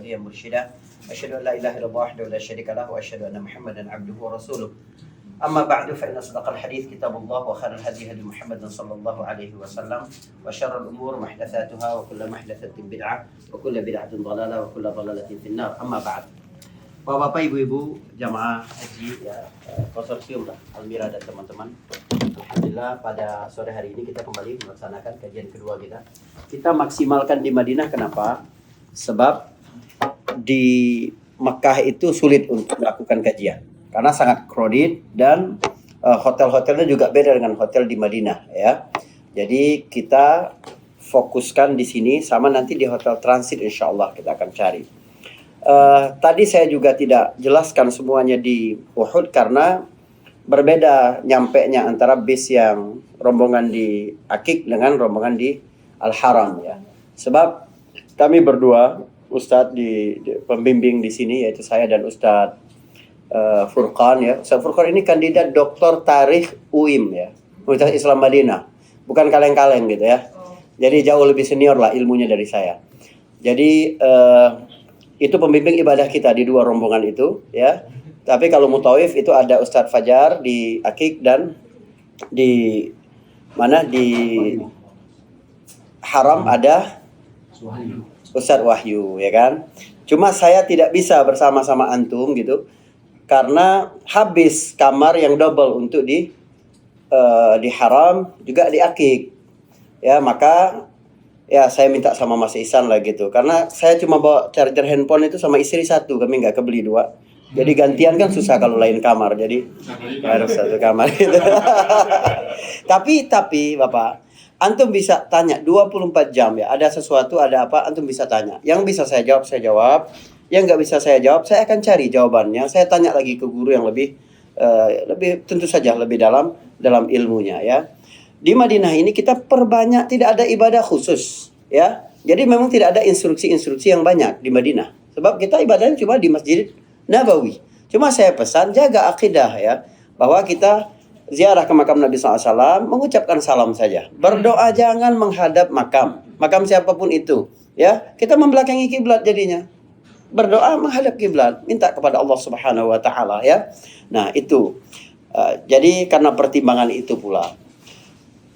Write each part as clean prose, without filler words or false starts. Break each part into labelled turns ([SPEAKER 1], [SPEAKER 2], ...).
[SPEAKER 1] هاديا مرشدا أشهد أن لا إله إلا الله وحده لا شريك له وأشهد أن محمدا عبده ورسوله أما بعد فإن أصدق الحديث كتاب الله وخير الهدي هدي محمد صلى الله عليه وسلم وشر الأمور محدثاتها وكل محدثة بدعة وكل بدعة ضلالة وكل ضلالة في النار أما بعد. Bapak-bapak, ibu-ibu, jamaah haji ya, konsorsium lah, Almira dan teman-teman. Alhamdulillah pada sore hari ini kita kembali melaksanakan kajian kedua kita. Kita maksimalkan di Madinah, kenapa? Sebab di Mekah itu sulit untuk melakukan kajian karena sangat crowded dan hotel-hotelnya juga beda dengan hotel di Madinah ya. Jadi kita fokuskan di sini sama nanti di hotel transit insyaallah kita akan cari. Tadi saya juga tidak jelaskan semuanya di Uhud karena berbeda nyampenya antara bis yang rombongan di Akik dengan rombongan di Al-Haram ya. Sebab kami berdua Ustadz di pembimbing di sini yaitu saya dan Ustadz Furqan ya. Ustadz Furqan ini kandidat doktor tarikh UIM ya, Universitas Islam Madinah. Bukan kaleng-kaleng gitu ya. Jadi jauh lebih senior lah ilmunya dari saya. Jadi itu pembimbing ibadah kita di dua rombongan itu ya. Tapi kalau mutawif itu ada Ustadz Fajar di Akik dan di mana di Haram ada Ustadz Wahyu ya kan. Cuma saya tidak bisa bersama-sama antum gitu karena habis kamar yang double untuk di Haram juga di Akik ya, maka ya saya minta sama Mas Ihsan lah gitu karena saya cuma bawa charger handphone itu sama istri satu, kami nggak kebeli dua. Jadi gantian kan susah kalau lain kamar, jadi harus satu kamar gitu. Tapi Bapak, antum bisa tanya 24 jam ya, ada sesuatu, ada apa, antum bisa tanya. Yang bisa saya jawab. Yang nggak bisa saya jawab, saya akan cari jawabannya. Saya tanya lagi ke guru yang lebih tentu saja lebih dalam ilmunya ya. Di Madinah ini kita perbanyak, tidak ada ibadah khusus ya. Jadi memang tidak ada instruksi-instruksi yang banyak di Madinah. Sebab kita ibadahnya cuma di Masjid Nabawi. Cuma saya pesan jaga akidah ya, bahwa kita ziarah ke makam Nabi SAW, mengucapkan salam saja. Berdoa jangan menghadap makam siapapun itu ya. Kita membelakangi kiblat jadinya. Berdoa menghadap kiblat, minta kepada Allah Subhanahu wa taala ya. Nah, itu. Jadi karena pertimbangan itu pula.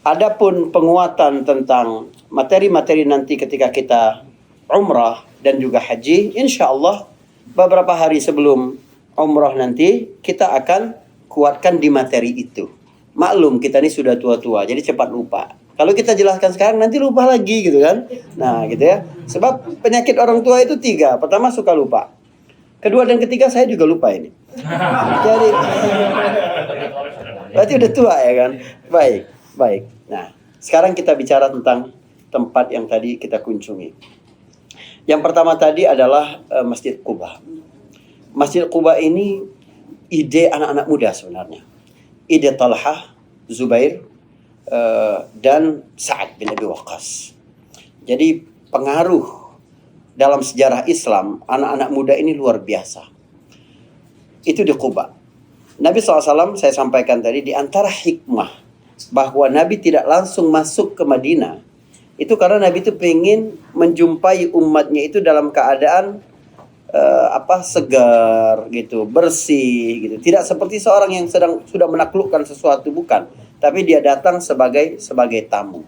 [SPEAKER 1] Adapun penguatan tentang materi-materi nanti ketika kita umrah dan juga haji, insya Allah beberapa hari sebelum umrah nanti kita akan kuatkan di materi itu. Maklum kita ini sudah tua-tua, jadi cepat lupa. Kalau kita jelaskan sekarang nanti lupa lagi gitu kan. Nah gitu ya. Sebab penyakit orang tua itu 3. Pertama suka lupa. Kedua dan ketiga saya juga lupa ini. Jadi berarti udah tua ya kan. Baik. Nah, sekarang kita bicara tentang tempat yang tadi kita kunjungi. Yang pertama tadi adalah Masjid Quba. Masjid Quba ini ide anak-anak muda sebenarnya. Ide Talhah, Zubair, dan Sa'ad bin Abi Waqqas. Jadi pengaruh dalam sejarah Islam anak-anak muda ini luar biasa. Itu di Quba. Nabi SAW saya sampaikan tadi di antara hikmah bahwa Nabi tidak langsung masuk ke Madinah itu karena Nabi itu pengen menjumpai umatnya itu dalam keadaan segar gitu, bersih gitu. Tidak seperti seorang yang sudah menaklukkan sesuatu, bukan, tapi dia datang sebagai tamu.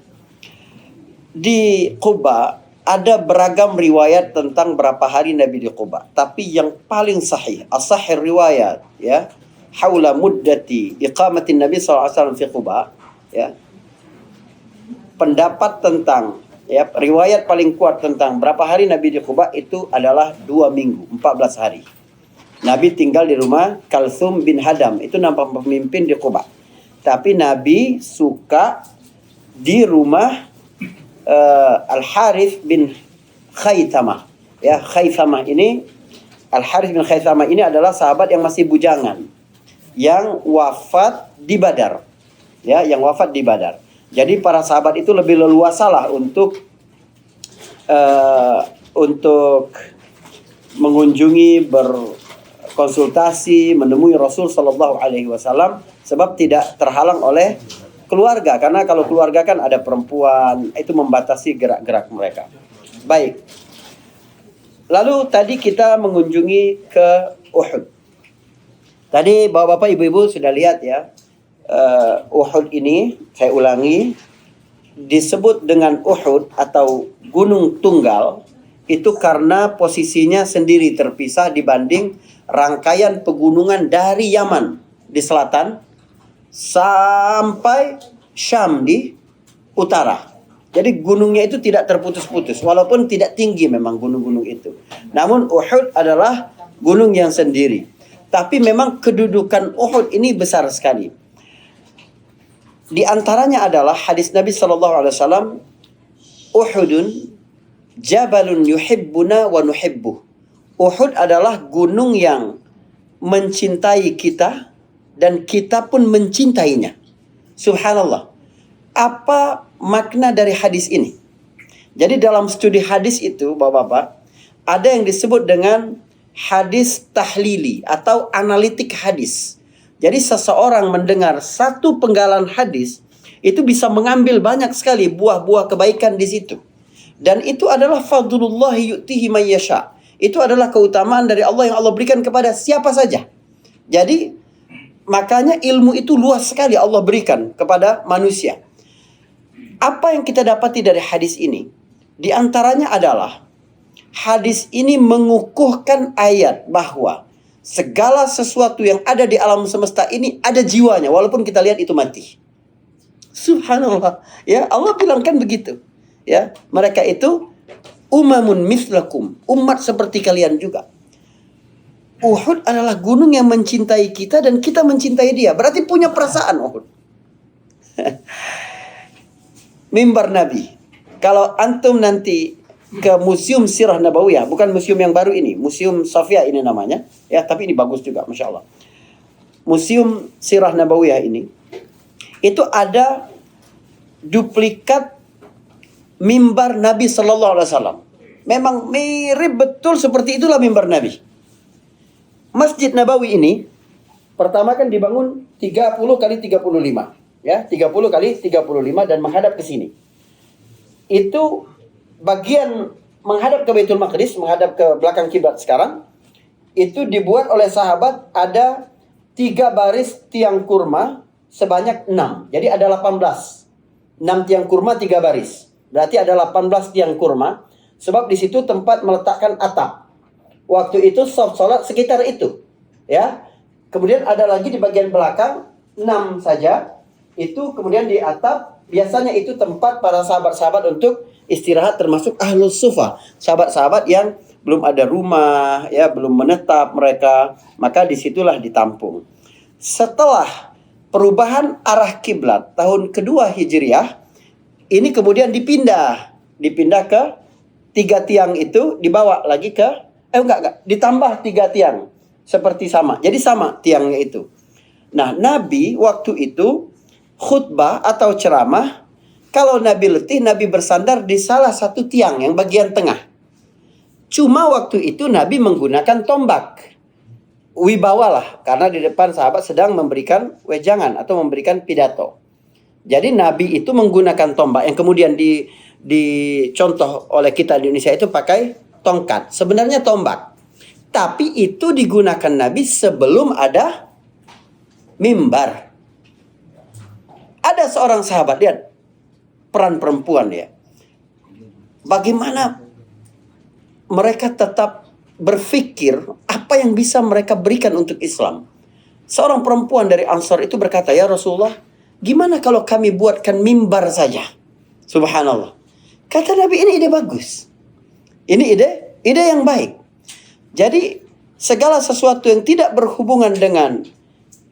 [SPEAKER 1] Di Quba ada beragam riwayat tentang berapa hari Nabi di Quba, tapi yang paling sahih, as-sahih riwayat ya, haula muddati iqamatin Nabi SAW fi Quba ya. Pendapat tentang ya, riwayat paling kuat tentang berapa hari Nabi di Quba itu adalah 2 minggu, 14 hari. Nabi tinggal di rumah Kalthum bin Hadam, itu nampak pemimpin di Quba. Tapi Nabi suka di rumah Al-Harith bin Khaythamah. Ya, Khaythamah ini, Al-Harith bin Khaythamah ini adalah sahabat yang masih bujangan, yang wafat di Badar. Ya, yang wafat di Badar. Jadi para sahabat itu lebih leluasa lah untuk mengunjungi, berkonsultasi, menemui Rasul Sallallahu Alaihi Wasallam, sebab tidak terhalang oleh keluarga. Karena kalau keluarga kan ada perempuan, itu membatasi gerak-gerak mereka. Baik. Lalu tadi kita mengunjungi ke Uhud. Tadi bapak-bapak, ibu-ibu sudah lihat ya. Uhud ini, saya ulangi, disebut dengan Uhud atau Gunung Tunggal itu karena posisinya sendiri terpisah dibanding rangkaian pegunungan dari Yaman di selatan sampai Syam di utara. Jadi gunungnya itu tidak terputus-putus, walaupun tidak tinggi memang gunung-gunung itu. Namun Uhud adalah gunung yang sendiri. Tapi memang kedudukan Uhud ini besar sekali. Di antaranya adalah hadis Nabi SAW, Uhudun jabalun yuhibbuna wa nuhibbuh. Uhud adalah gunung yang mencintai kita dan kita pun mencintainya. Subhanallah. Apa makna dari hadis ini? Jadi dalam studi hadis itu, bapak-bapak, ada yang disebut dengan hadis tahlili atau analitik hadis. Jadi seseorang mendengar satu penggalan hadis itu bisa mengambil banyak sekali buah-buah kebaikan di situ. Dan itu adalah fadlullah yu'tihi man yasha. Itu adalah keutamaan dari Allah yang Allah berikan kepada siapa saja. Jadi makanya ilmu itu luas sekali Allah berikan kepada manusia. Apa yang kita dapati dari hadis ini? Di antaranya adalah hadis ini mengukuhkan ayat bahwa segala sesuatu yang ada di alam semesta ini ada jiwanya, walaupun kita lihat itu mati. Subhanallah. Ya, Allah bilang kan begitu. Ya, mereka itu umamun mislakum, umat seperti kalian juga. Uhud adalah gunung yang mencintai kita dan kita mencintai dia. Berarti punya perasaan Uhud. Mimbar Nabi. Kalau antum nanti ke Museum Sirah Nabawiyah, bukan museum yang baru ini, Museum Safia ini namanya, ya, tapi ini bagus juga, masya Allah. Museum Sirah Nabawiyah ini, itu ada duplikat mimbar Nabi Sallallahu Alaihi Wasallam. Memang mirip betul seperti itulah mimbar Nabi. Masjid Nabawi ini pertama kan dibangun 30 kali 35. Ya, 30 kali 35 dan menghadap ke sini. Itu bagian menghadap ke Baitul Maqdis, menghadap ke belakang kiblat sekarang. Itu dibuat oleh sahabat ada 3 baris tiang kurma sebanyak 6. Jadi ada 18. 6 tiang kurma 3 baris. Berarti ada 18 tiang kurma. Sebab di situ tempat meletakkan atap. Waktu itu sholat sekitar itu. Ya. Kemudian ada lagi di bagian belakang 6 saja. Itu kemudian di atap, biasanya itu tempat para sahabat-sahabat untuk istirahat, termasuk ahlus sufa, sahabat-sahabat yang belum ada rumah, ya, belum menetap mereka, maka disitulah ditampung. Setelah perubahan arah kiblat tahun kedua Hijriah, ini kemudian dipindah ke 3 tiang itu, dibawa lagi ke ditambah 3 tiang seperti sama, jadi sama tiangnya itu. Nah, Nabi waktu itu khutbah atau ceramah, kalau Nabi letih, Nabi bersandar di salah satu tiang yang bagian tengah. Cuma waktu itu Nabi menggunakan tombak. Wibawalah, karena di depan sahabat sedang memberikan wejangan atau memberikan pidato. Jadi Nabi itu menggunakan tombak yang kemudian dicontoh oleh kita di Indonesia itu pakai tongkat. Sebenarnya tombak. Tapi itu digunakan Nabi sebelum ada mimbar. Ada seorang sahabat, lihat peran perempuan ya. Bagaimana mereka tetap berpikir apa yang bisa mereka berikan untuk Islam. Seorang perempuan dari Ansar itu berkata, "Ya Rasulullah, gimana kalau kami buatkan mimbar saja?" Subhanallah. Kata Nabi, ini ide bagus. Ini ide yang baik. Jadi segala sesuatu yang tidak berhubungan dengan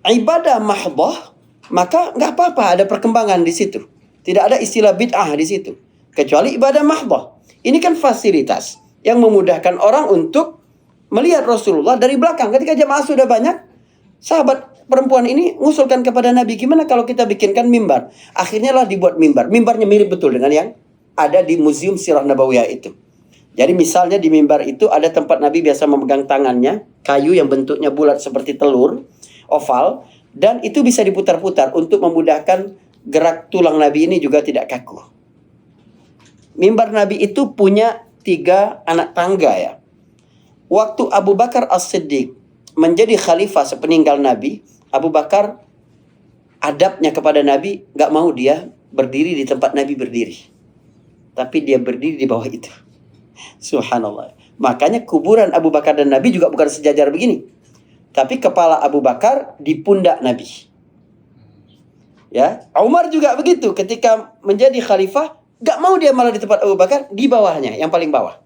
[SPEAKER 1] ibadah mahdhah, maka nggak apa-apa ada perkembangan di situ. Tidak ada istilah bid'ah di situ. Kecuali ibadah mahdhah. Ini kan fasilitas yang memudahkan orang untuk melihat Rasulullah dari belakang. Ketika jamaah sudah banyak, sahabat perempuan ini ngusulkan kepada Nabi, gimana kalau kita bikinkan mimbar? Akhirnya lah dibuat mimbar. Mimbarnya mirip betul dengan yang ada di Museum Sirah Nabawiyah itu. Jadi misalnya di mimbar itu ada tempat Nabi biasa memegang tangannya, kayu yang bentuknya bulat seperti telur, oval. Dan itu bisa diputar-putar untuk memudahkan gerak tulang Nabi ini juga tidak kaku. Mimbar Nabi itu punya 3 anak tangga ya. Waktu Abu Bakar As-Siddiq menjadi khalifah sepeninggal Nabi, Abu Bakar adabnya kepada Nabi, gak mau dia berdiri di tempat Nabi berdiri. Tapi dia berdiri di bawah itu. Subhanallah. Makanya kuburan Abu Bakar dan Nabi juga bukan sejajar begini. Tapi kepala Abu Bakar di pundak Nabi. Ya, Umar juga begitu. Ketika menjadi khalifah, gak mau dia malah di tempat Abu Bakar, di bawahnya, yang paling bawah.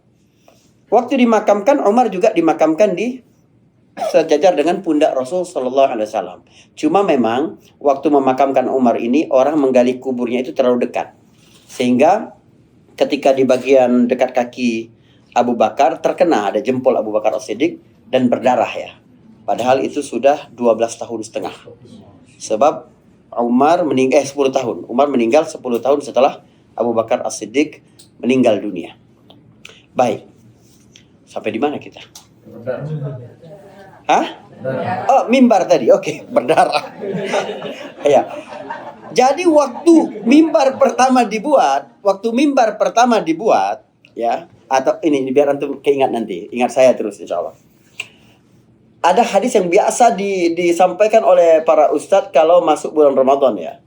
[SPEAKER 1] Waktu dimakamkan, Umar juga dimakamkan di sejajar dengan pundak Rasul Sallallahu Alaihi Wasallam. Cuma memang waktu memakamkan Umar ini, orang menggali kuburnya itu terlalu dekat, sehingga ketika di bagian dekat kaki Abu Bakar terkena ada jempol Abu Bakar As-Siddiq dan berdarah ya. Padahal itu sudah 12 tahun setengah. Sebab Umar meninggal 10 tahun. Umar meninggal 10 tahun setelah Abu Bakar As-Siddiq meninggal dunia. Baik. Sampai di mana kita? Hah? Oh, mimbar tadi. Oke, berdarah. Ya. Jadi waktu mimbar pertama dibuat, ya, atau ini biar antum keingat nanti. Ingat saya terus insyaallah. Ada hadis yang biasa disampaikan oleh para ustadz kalau masuk bulan Ramadan ya.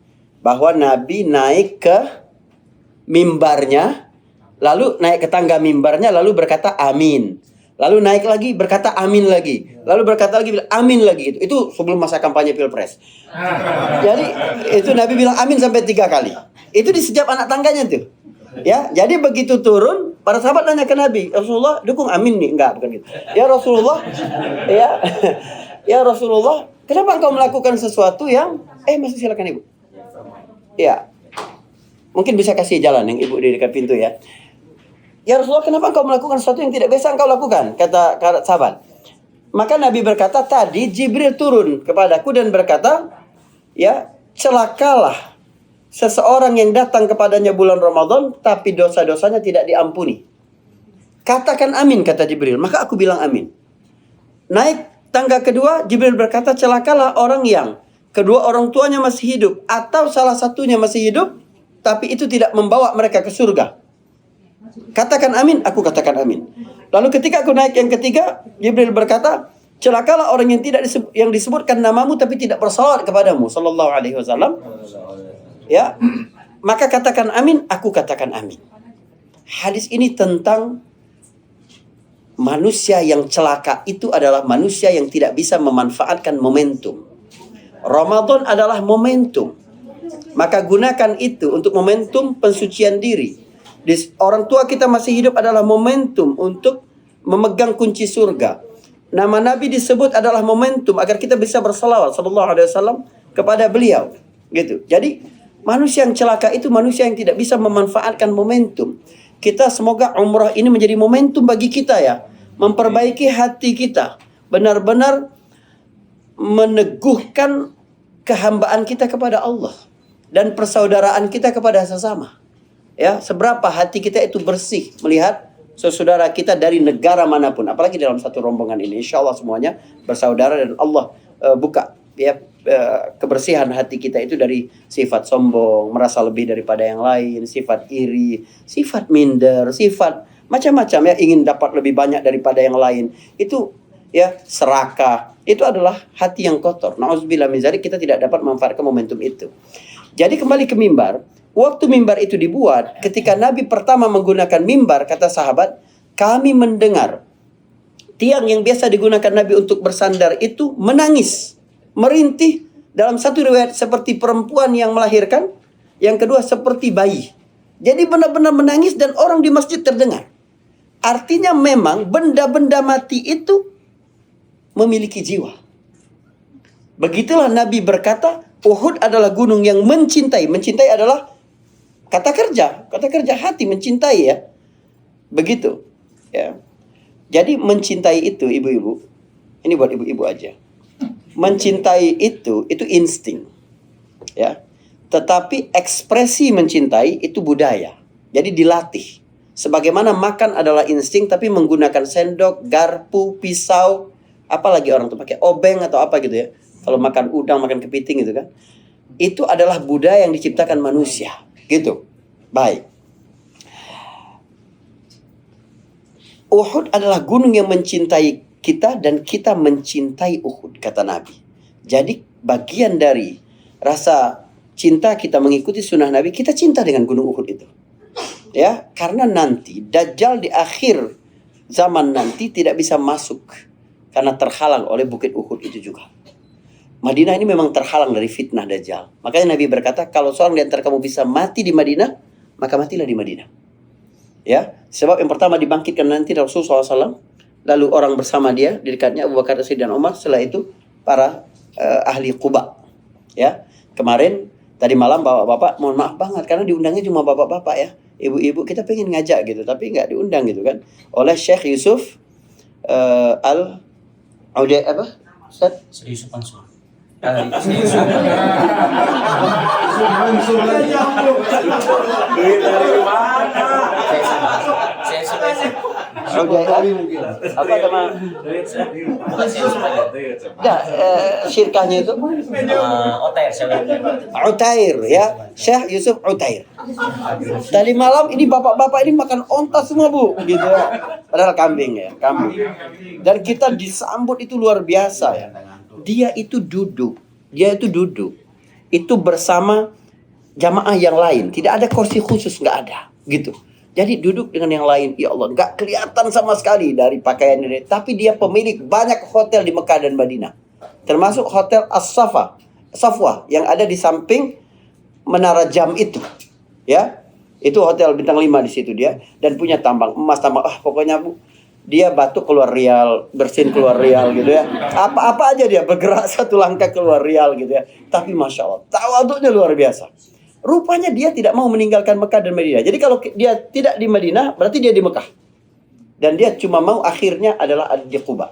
[SPEAKER 1] Bahwa Nabi naik ke mimbarnya, lalu naik ke tangga mimbarnya, lalu berkata amin. Lalu naik lagi berkata amin lagi. Lalu berkata lagi bilang amin lagi. Itu sebelum masa kampanye Pilpres. Jadi itu Nabi bilang amin sampai 3 kali. Itu di setiap anak tangganya tuh. Ya, jadi begitu turun, para sahabat nanya ke Nabi, Rasulullah dukung amin nih? Enggak, bukan gitu. Ya Rasulullah, ya Rasulullah, kenapa engkau melakukan sesuatu yang masih silakan Ibu. Ya. Mungkin bisa kasih jalan yang Ibu di dekat pintu ya. Ya Rasulullah, kenapa engkau melakukan sesuatu yang tidak biasa engkau lakukan? Kata sahabat. Maka Nabi berkata, tadi Jibril turun kepadaku dan berkata, ya, celakalah seseorang yang datang kepadanya bulan Ramadan, tapi dosa-dosanya tidak diampuni. Katakan amin, kata Jibril. Maka aku bilang amin. Naik tangga kedua, Jibril berkata, celakalah orang yang kedua orang tuanya masih hidup, atau salah satunya masih hidup, tapi itu tidak membawa mereka ke surga. Katakan amin, aku katakan amin. Lalu ketika aku naik yang ketiga, Jibril berkata, celakalah orang yang disebutkan namamu tapi tidak bersalawat kepadamu sallallahu alaihi wasallam. Ya. Maka katakan amin, aku katakan amin. Hadis ini tentang manusia yang celaka itu adalah manusia yang tidak bisa memanfaatkan momentum. Ramadan adalah momentum. Maka gunakan itu untuk momentum pensucian diri. Orang tua kita masih hidup adalah momentum untuk memegang kunci surga. Nama Nabi disebut adalah momentum agar kita bisa bersalawat sallallahu alaihi wasallam kepada beliau. Gitu. Jadi manusia yang celaka itu manusia yang tidak bisa memanfaatkan momentum. Kita semoga umrah ini menjadi momentum bagi kita ya. Memperbaiki hati kita. Benar-benar meneguhkan kehambaan kita kepada Allah. Dan persaudaraan kita kepada sesama. Ya, seberapa hati kita itu bersih melihat saudara kita dari negara manapun, apalagi dalam satu rombongan ini. Insya Allah semuanya bersaudara dan Allah buka ya kebersihan hati kita itu dari sifat sombong, merasa lebih daripada yang lain, sifat iri, sifat minder, sifat macam-macam ya, ingin dapat lebih banyak daripada yang lain. Itu ya serakah. Itu adalah hati yang kotor. Nauzubillah min dzalik, kita tidak dapat memanfaatkan momentum itu. Jadi kembali ke mimbar. Waktu mimbar itu dibuat, ketika Nabi pertama menggunakan mimbar, kata sahabat, kami mendengar tiang yang biasa digunakan Nabi untuk bersandar itu menangis, merintih. Dalam satu riwayat seperti perempuan yang melahirkan, yang kedua seperti bayi. Jadi benar-benar menangis dan orang di masjid terdengar. Artinya memang benda-benda mati itu memiliki jiwa. Begitulah Nabi berkata, Uhud adalah gunung yang mencintai. Mencintai adalah kata kerja hati, mencintai ya. Begitu. Ya. Jadi mencintai itu ibu-ibu, ini buat ibu-ibu aja. Mencintai itu insting. Ya. Tetapi ekspresi mencintai itu budaya. Jadi dilatih. Sebagaimana makan adalah insting, tapi menggunakan sendok, garpu, pisau, apalagi orang tuh pakai obeng atau apa gitu ya. Kalau makan udang, makan kepiting gitu kan. Itu adalah budaya yang diciptakan manusia. Gitu. Baik. Uhud adalah gunung yang mencintai kita dan kita mencintai Uhud, kata Nabi. Jadi bagian dari rasa cinta kita mengikuti sunnah Nabi, kita cinta dengan gunung Uhud itu. Ya, karena nanti Dajjal di akhir zaman nanti tidak bisa masuk karena terhalang oleh bukit Uhud itu juga. Madinah ini memang terhalang dari fitnah Dajjal. Makanya Nabi berkata, kalau seorang di antara kamu bisa mati di Madinah, maka matilah di Madinah. Ya, sebab yang pertama dibangkitkan nanti Rasulullah SAW, lalu orang bersama dia di dekatnya Abu Bakar, Siddiq dan Umar. Setelah itu para ahli Quba. Ya, kemarin tadi malam bapak-bapak, mohon maaf banget karena diundangnya cuma bapak-bapak ya. Ibu-ibu kita pengen ngajak gitu, tapi nggak diundang gitu kan. Oleh Syekh Yusuf Al-Uday apa? Ustaz?
[SPEAKER 2] Yusuf Mansur.
[SPEAKER 1] Apa nama? Enggak, syirkahnya itu Utair ya, Syekh Yusuf Utair. Tadi malam ini bapak-bapak ini makan onta semua bu, gitu ya. Padahal kambing ya, kambing. Dan kita disambut itu luar biasa ya. Dia itu duduk itu bersama jamaah yang lain, tidak ada kursi khusus, nggak ada gitu. Jadi duduk dengan yang lain, ya Allah, nggak kelihatan sama sekali dari pakaiannya. Tapi dia pemilik banyak hotel di Mekah dan Madinah, termasuk hotel Safwa yang ada di samping menara jam itu, ya. Itu hotel bintang 5 di situ dia, dan punya tambang emas, pokoknya bu, dia batuk keluar rial, bersin keluar rial gitu ya. Apa-apa aja dia bergerak satu langkah keluar rial gitu ya. Tapi Masya Allah, tawaduknya luar biasa. Rupanya dia tidak mau meninggalkan Mekah dan Madinah. Jadi kalau dia tidak di Madinah, berarti dia di Mekah. Dan dia cuma mau akhirnya adalah di Quba.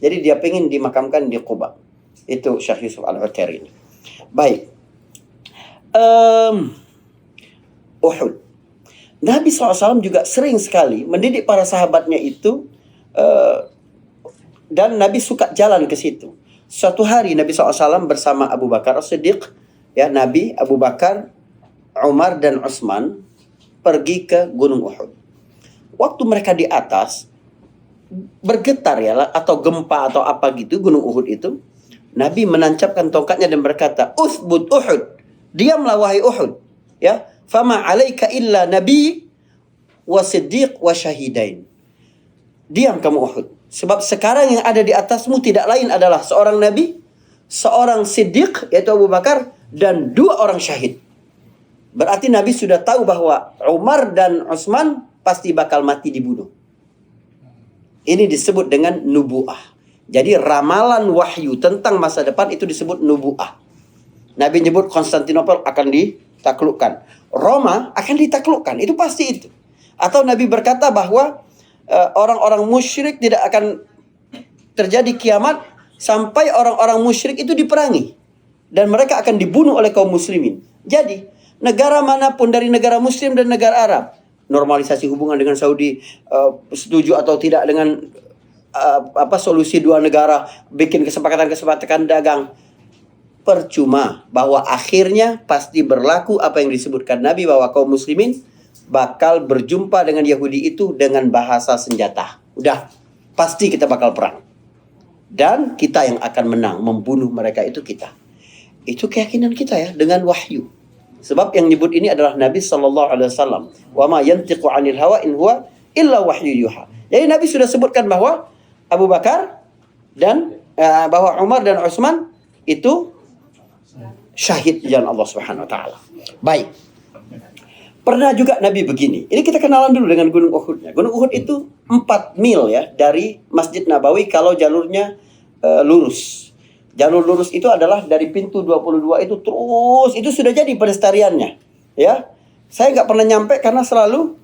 [SPEAKER 1] Jadi dia pengen dimakamkan di Quba. Itu Syekh Yusuf Al-Utair ini. Baik. Uhud. Nabi SAW juga sering sekali mendidik para sahabatnya itu, dan Nabi suka jalan ke situ. Suatu hari Nabi SAW bersama Abu Bakar As-Siddiq, ya, Nabi, Abu Bakar, Umar dan Utsman pergi ke Gunung Uhud. Waktu mereka di atas bergetar ya, atau gempa atau apa gitu Gunung Uhud itu, Nabi menancapkan tongkatnya dan berkata, "Uthbut Uhud, diamlah wahai Uhud, ya. Fama alaika illa nabi wa siddiq wa syahidain." Diam kamu Uhud, sebab sekarang yang ada di atasmu tidak lain adalah seorang nabi, seorang siddiq yaitu Abu Bakar, dan 2 orang syahid. Berarti Nabi sudah tahu bahwa Umar dan Utsman pasti bakal mati dibunuh. Ini disebut dengan nubuah. Jadi ramalan wahyu tentang masa depan itu disebut nubuah. Nabi menyebut Konstantinopel akan ditaklukkan, Roma akan ditaklukkan, itu pasti itu. Atau Nabi berkata bahwa orang-orang musyrik tidak akan terjadi kiamat sampai orang-orang musyrik itu diperangi dan mereka akan dibunuh oleh kaum muslimin. Jadi negara manapun dari negara muslim dan negara Arab, normalisasi hubungan dengan Saudi, setuju atau tidak dengan solusi 2 negara, bikin kesepakatan dagang, percuma, bahwa akhirnya pasti berlaku apa yang disebutkan Nabi, bahwa kaum muslimin bakal berjumpa dengan Yahudi itu dengan bahasa senjata. Udah, pasti kita bakal perang. Dan kita yang akan menang, membunuh mereka itu kita. Itu keyakinan kita ya, dengan wahyu. Sebab yang nyebut ini adalah Nabi SAW. Wa ma yantiqu 'anil hawa in huwa illa wahyu yuha. Jadi Nabi sudah sebutkan bahwa Abu Bakar dan bahwa Umar dan Utsman itu syahid di jalan Allah Subhanahu wa taala. Baik. Pernah juga Nabi begini. Ini kita kenalan dulu dengan Gunung Uhudnya. Gunung Uhud itu 4 mil ya dari Masjid Nabawi kalau jalurnya lurus. Jalur lurus itu adalah dari pintu 22 itu terus, itu sudah jadi pelestariannya. Ya. Saya nggak pernah nyampe karena selalu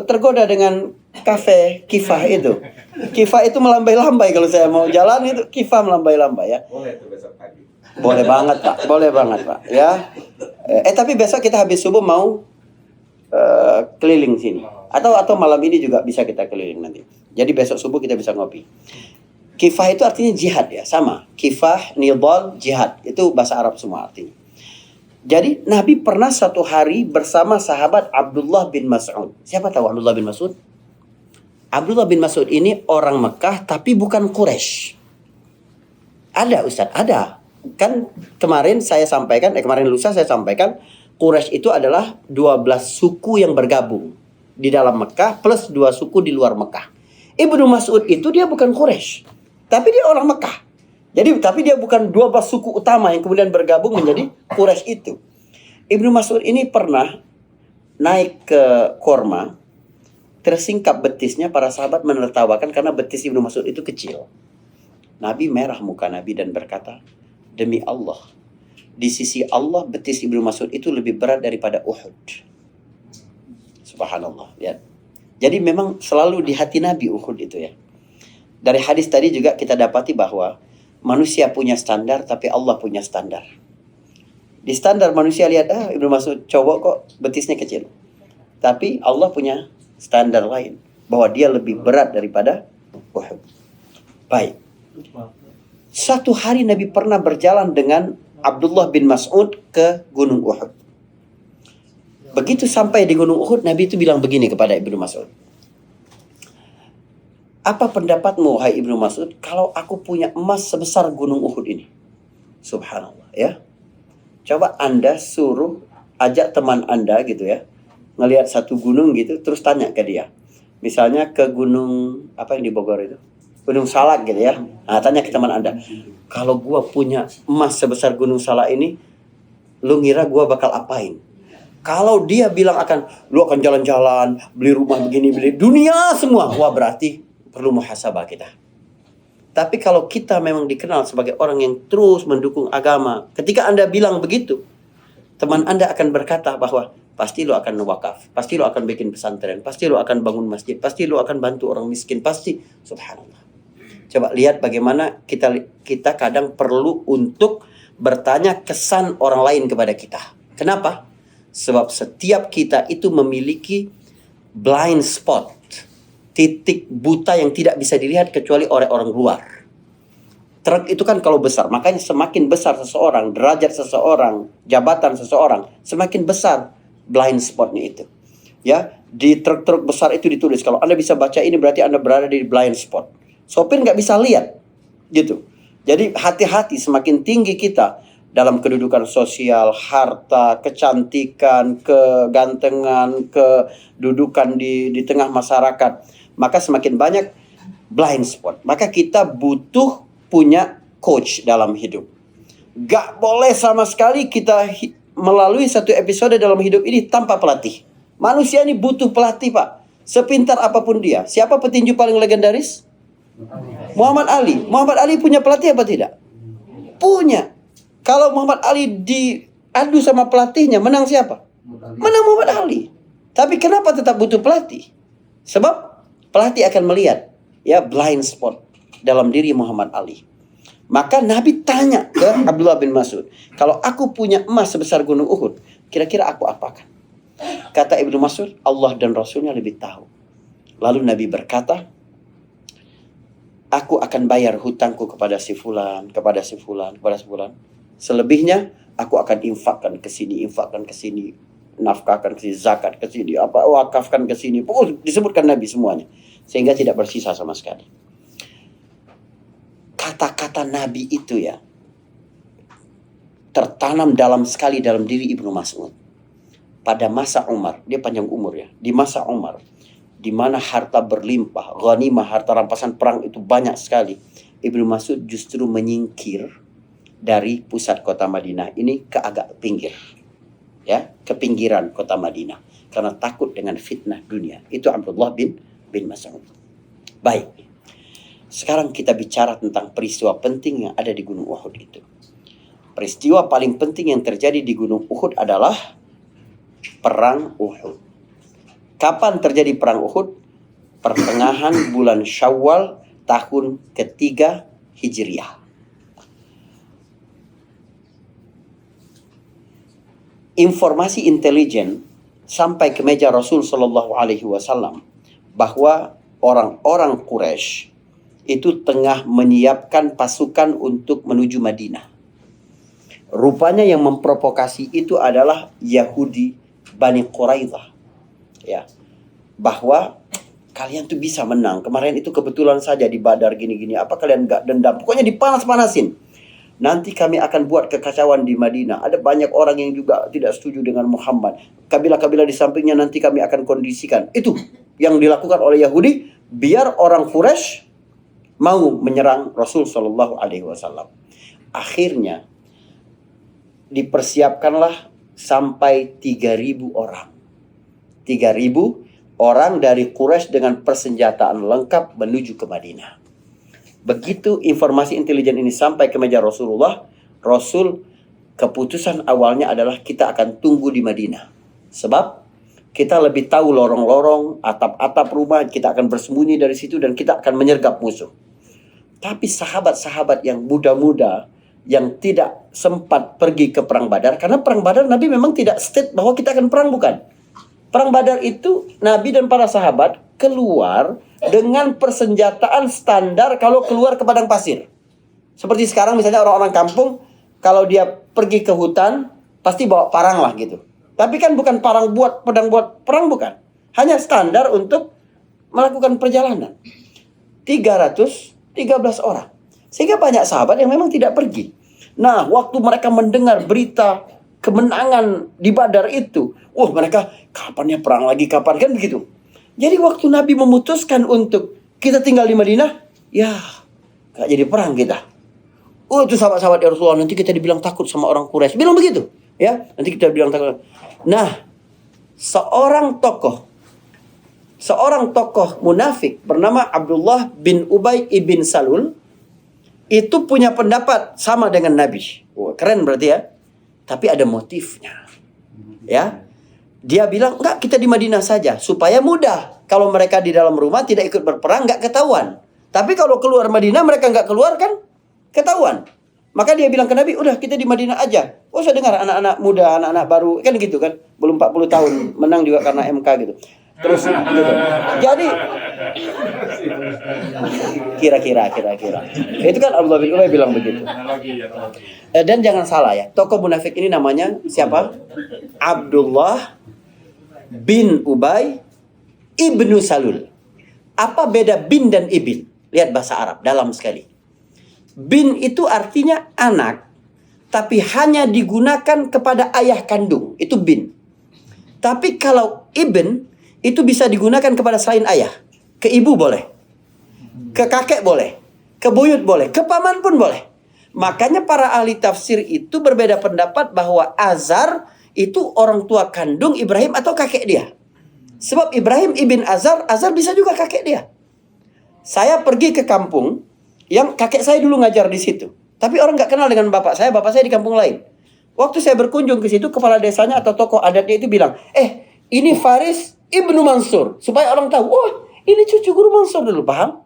[SPEAKER 1] tergoda dengan kafe Kifah itu. Kifah itu melambai-lambai, kalau saya mau jalan itu Kifah melambai-lambai ya.
[SPEAKER 3] Boleh tuh besok pagi.
[SPEAKER 1] Boleh banget Pak, boleh banget Pak ya. Tapi besok kita habis subuh mau keliling sini. Atau malam ini juga bisa kita keliling nanti. Jadi besok subuh kita bisa ngopi. Kifah itu artinya jihad ya, sama. Kifah, nidal, jihad. Itu bahasa Arab semua artinya. Jadi Nabi pernah satu hari bersama sahabat Abdullah bin Mas'ud. Siapa tahu Abdullah bin Mas'ud? Abdullah bin Mas'ud ini orang Mekah tapi bukan Quraisy. Ada Ustaz, ada. Kan kemarin lusa saya sampaikan Quraisy itu adalah 12 suku yang bergabung di dalam Mekah plus 2 suku di luar Mekah. Ibnu Mas'ud itu dia bukan Quraisy, tapi dia orang Mekah. Tapi dia bukan 12 suku utama yang kemudian bergabung menjadi Quraisy itu. Ibnu Mas'ud ini pernah naik ke korma, tersingkap betisnya, para sahabat menertawakan karena betis Ibnu Mas'ud itu kecil. Nabi merah muka Nabi dan berkata, demi Allah, di sisi Allah betis Ibnu Mas'ud itu lebih berat daripada Uhud. Subhanallah, ya. Jadi memang selalu di hati Nabi Uhud itu ya. Dari hadis tadi juga kita dapati bahwa manusia punya standar tapi Allah punya standar. Di standar manusia lihat, Ibnu Mas'ud cowok kok betisnya kecil. Tapi Allah punya standar lain, bahwa dia lebih berat daripada Uhud. Baik. Satu hari Nabi pernah berjalan dengan Abdullah bin Mas'ud ke Gunung Uhud. Begitu sampai di Gunung Uhud, Nabi itu bilang begini kepada Ibnu Mas'ud. Apa pendapatmu, hai Ibnu Mas'ud, kalau aku punya emas sebesar Gunung Uhud ini? Subhanallah, ya. Coba Anda suruh ajak teman Anda gitu ya, ngelihat satu gunung gitu, terus tanya ke dia. Misalnya ke gunung apa yang di Bogor itu? Gunung Salak gitu ya. Nah, tanya ke teman Anda, kalau gua punya emas sebesar Gunung Salak ini, lu ngira gua bakal apain? Kalau dia bilang lu akan jalan-jalan, beli rumah begini, beli dunia semua, wah berarti perlu muhasabah kita. Tapi kalau kita memang dikenal sebagai orang yang terus mendukung agama, ketika Anda bilang begitu, teman Anda akan berkata bahwa pasti lu akan wakaf, pasti lu akan bikin pesantren, pasti lu akan bangun masjid, pasti lu akan bantu orang miskin, pasti. Subhanallah. Coba lihat bagaimana kita kadang perlu untuk bertanya kesan orang lain kepada kita. Kenapa? Sebab setiap kita itu memiliki blind spot, titik buta yang tidak bisa dilihat kecuali oleh orang luar. Truk itu kan kalau besar, makanya semakin besar seseorang, derajat seseorang, jabatan seseorang, semakin besar blind spotnya itu. Ya, di truk-truk besar itu ditulis, kalau Anda bisa baca ini berarti Anda berada di blind spot. Sopir nggak bisa lihat, gitu. Jadi hati-hati, semakin tinggi kita dalam kedudukan sosial, harta, kecantikan, kegantengan, kedudukan di tengah masyarakat, maka semakin banyak blind spot. Maka kita butuh punya coach dalam hidup. Gak boleh sama sekali kita melalui satu episode dalam hidup ini tanpa pelatih. Manusia ini butuh pelatih, Pak. Sepintar apapun dia. Siapa petinju paling legendaris? Muhammad Ali. Muhammad Ali punya pelatih apa tidak? Punya. Kalau Muhammad Ali diadu sama pelatihnya, menang siapa? Menang Muhammad Ali. Tapi kenapa tetap butuh pelatih? Sebab pelatih akan melihat ya blind spot dalam diri Muhammad Ali. Maka Nabi tanya ke Abdullah bin Mas'ud, kalau aku punya emas sebesar gunung Uhud, kira-kira aku apakan? Kata Ibnu Mas'ud, Allah dan Rasulnya lebih tahu. Lalu Nabi berkata, aku akan bayar hutangku kepada si fulan, kepada si fulan, kepada si fulan. Selebihnya aku akan infakkan ke sini, nafkahkan ke sini, zakat ke sini, wakafkan ke sini. Pokoknya disebutkan Nabi semuanya, sehingga tidak bersisa sama sekali. Kata-kata Nabi itu ya tertanam dalam sekali dalam diri Ibnu Mas'ud. Pada masa Umar, dia panjang umur ya. Di masa Umar, di mana harta berlimpah, ghanimah, harta rampasan perang itu banyak sekali. Ibnu Mas'ud justru menyingkir dari pusat kota Madinah ini ke agak pinggir. Ya, ke pinggiran kota Madinah karena takut dengan fitnah dunia. Itu Abdullah bin Mas'ud. Baik. Sekarang kita bicara tentang peristiwa penting yang ada di Gunung Uhud itu. Peristiwa paling penting yang terjadi di Gunung Uhud adalah Perang Uhud. Kapan terjadi Perang Uhud? Pertengahan bulan Syawal tahun ketiga Hijriah. Informasi intelijen sampai ke meja Rasul Shallallahu Alaihi Wasallam bahwa orang-orang Quraisy itu tengah menyiapkan pasukan untuk menuju Madinah. Rupanya yang memprovokasi itu adalah Yahudi Bani Quraidah. Ya, bahwa kalian tuh bisa menang. Kemarin itu kebetulan saja di Badar gini-gini. Apa kalian nggak dendam? Pokoknya dipanas-panasin. Nanti kami akan buat kekacauan di Madinah. Ada banyak orang yang juga tidak setuju dengan Muhammad. Kabilah-kabilah di sampingnya nanti kami akan kondisikan. Itu yang dilakukan oleh Yahudi biar orang Quraisy mau menyerang Rasul Shallallahu Alaihi Wasallam. Akhirnya dipersiapkanlah sampai 3.000 orang. 3.000 orang dari Quraisy dengan persenjataan lengkap menuju ke Madinah. Begitu informasi intelijen ini sampai ke meja Rasulullah, Rasul keputusan awalnya adalah kita akan tunggu di Madinah. Sebab kita lebih tahu lorong-lorong, atap-atap rumah, kita akan bersembunyi dari situ dan kita akan menyergap musuh. Tapi sahabat-sahabat yang muda-muda yang tidak sempat pergi ke perang Badar, karena perang Badar Nabi memang tidak state bahwa kita akan perang, bukan. Perang Badar itu Nabi dan para sahabat keluar dengan persenjataan standar kalau keluar ke padang pasir. Seperti sekarang misalnya orang-orang kampung kalau dia pergi ke hutan pasti bawa parang lah gitu. Tapi kan bukan parang buat pedang buat perang, bukan. Hanya standar untuk melakukan perjalanan. 313 orang. Sehingga banyak sahabat yang memang tidak pergi. Nah, waktu mereka mendengar berita kemenangan di Badar itu, mereka kapan ya perang lagi, kapan, kan begitu. Jadi waktu Nabi memutuskan untuk kita tinggal di Madinah, ya gak jadi perang kita. Itu sahabat-sahabat ya Rasulullah, nanti kita dibilang takut sama orang Quraisy. Bilang begitu, ya. Nanti kita bilang takut. Nah, seorang tokoh munafik bernama Abdullah bin Ubay ibn Salul itu punya pendapat sama dengan Nabi. Keren berarti ya. Tapi ada motifnya. Ya. Dia bilang, enggak, kita di Madinah saja supaya mudah. Kalau mereka di dalam rumah tidak ikut berperang, enggak ketahuan. Tapi kalau keluar Madinah mereka enggak keluar, kan ketahuan. Maka dia bilang ke Nabi, udah kita di Madinah aja. Saya dengar anak-anak muda, anak-anak baru, kan gitu kan. Belum 40 tahun, menang juga karena MK gitu. Terus gitu. Jadi kira-kira itu kan Abdullah bin Ubay bilang begitu. Dan jangan salah ya, tokoh munafik ini namanya siapa? Abdullah bin Ubay ibnu Salul. Apa beda bin dan ibn? Lihat bahasa Arab, dalam sekali. Bin itu artinya anak, tapi hanya digunakan kepada ayah kandung. Itu bin. Tapi kalau ibn itu bisa digunakan kepada selain ayah. Ke ibu boleh, ke kakek boleh, ke buyut boleh, ke paman pun boleh. Makanya para ahli tafsir itu berbeda pendapat bahwa Azar itu orang tua kandung Ibrahim atau kakek dia. Sebab Ibrahim ibn Azar, Azar bisa juga kakek dia. Saya pergi ke kampung yang kakek saya dulu ngajar di situ. Tapi orang nggak kenal dengan bapak saya di kampung lain. Waktu saya berkunjung ke situ, kepala desanya atau tokoh adatnya itu bilang, ini Faris Ibnu Mansur. Supaya orang tahu, ini cucu guru Mansur dulu, paham?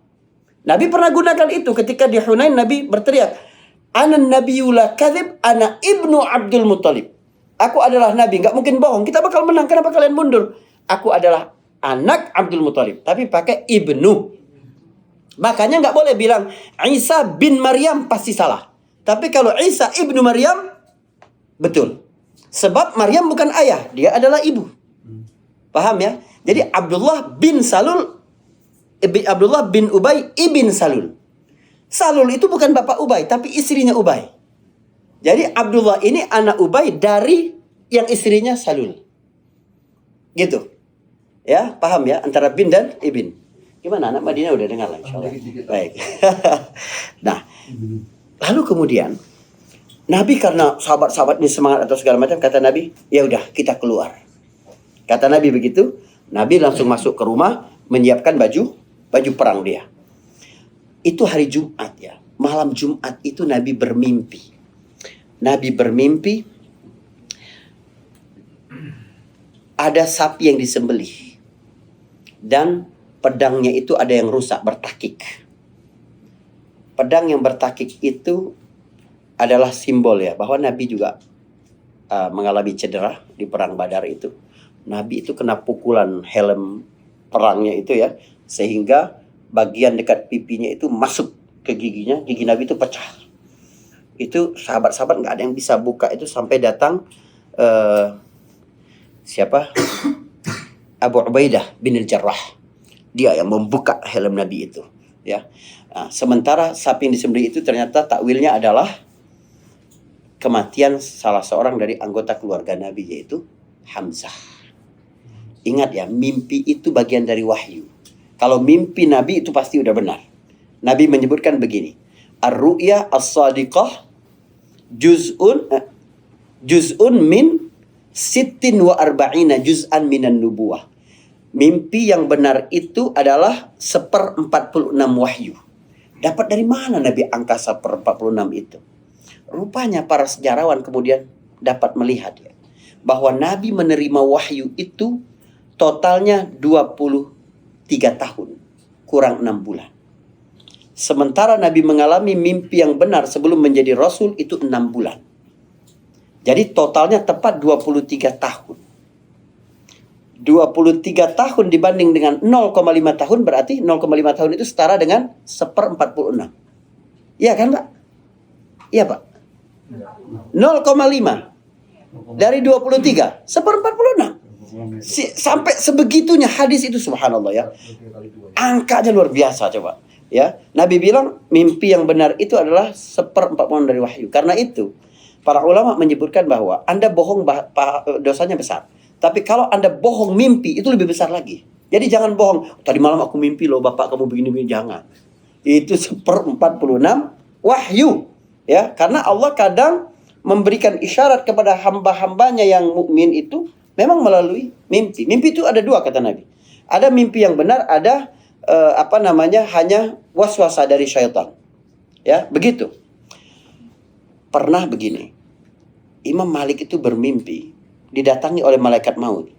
[SPEAKER 1] Nabi pernah gunakan itu ketika di Hunain. Nabi berteriak, Ana nabiyyu la kadzib, ana ibnu Abdul Muttalib. Aku adalah nabi, nggak mungkin bohong. Kita bakal menang, kenapa kalian mundur? Aku adalah anak Abdul Muttalib, tapi pakai ibnu. Makanya nggak boleh bilang Isa bin Maryam, pasti salah. Tapi kalau Isa ibnu Maryam, betul. Sebab Maryam bukan ayah, dia adalah ibu. Paham ya? Jadi Abdullah bin Salul, Abdullah bin Ubay ibn Salul. Salul itu bukan bapak Ubay, tapi istrinya Ubay. Jadi Abdullah ini anak Ubay dari yang istrinya Salul. Gitu. Ya, paham ya? Antara bin dan ibn. Gimana? Anak Madinah udah dengar lah, insyaallah. Baik. Nah, lalu kemudian Nabi karena sahabat-sahabat ini semangat atau segala macam, kata Nabi, ya udah kita keluar. Kata Nabi begitu, Nabi langsung masuk ke rumah, menyiapkan baju perang dia. Itu hari Jumat ya. Malam Jumat itu Nabi bermimpi. Ada sapi yang disembelih. Dan pedangnya itu ada yang rusak, bertakik. Pedang yang bertakik itu adalah simbol ya, bahwa Nabi juga mengalami cedera di perang Badar itu. Nabi itu kena pukulan helm perangnya itu ya, sehingga bagian dekat pipinya itu masuk ke giginya, gigi Nabi itu pecah. Itu sahabat-sahabat nggak ada yang bisa buka itu sampai datang siapa? Abu Ubaidah bin Al-Jarrah. Dia yang membuka helm Nabi itu. Ya. Nah, sementara sapi yang disembelih itu ternyata takwilnya adalah kematian salah seorang dari anggota keluarga Nabi, yaitu Hamzah. Ingat ya, mimpi itu bagian dari wahyu. Kalau mimpi Nabi itu pasti udah benar. Nabi menyebutkan begini, ar-ru'ya as-sadiqah juz'un min sittin wa arba'ina juz'an minan nubuwah. Mimpi yang benar itu adalah 1/46 wahyu. Dapat dari mana Nabi angka 1/46 itu? Rupanya para sejarawan kemudian dapat melihat ya, bahwa Nabi menerima wahyu itu totalnya 23 tahun, kurang 6 bulan. Sementara Nabi mengalami mimpi yang benar sebelum menjadi Rasul itu 6 bulan. Jadi totalnya tepat 23 tahun. 23 tahun dibanding dengan 0,5 tahun, berarti 0,5 tahun itu setara dengan 1/46. Iya kan Pak? Iya Pak? 0,5 dari 23, 1/46. Sampai sebegitunya hadis itu, subhanallah ya. Angkanya luar biasa coba. Ya, Nabi bilang mimpi yang benar itu adalah 1/46 dari wahyu. Karena itu para ulama menyebutkan bahwa Anda bohong dosanya besar. Tapi kalau Anda bohong mimpi itu lebih besar lagi. Jadi jangan bohong. Tadi malam aku mimpi loh Bapak kamu begini-begini, jangan. Itu 1/46 wahyu. Ya, karena Allah kadang memberikan isyarat kepada hamba-hambanya yang mukmin itu memang melalui mimpi. Mimpi itu ada dua kata Nabi. Ada mimpi yang benar, ada hanya waswasa dari syaitan. Ya, begitu. Pernah begini. Imam Malik itu bermimpi didatangi oleh malaikat maut.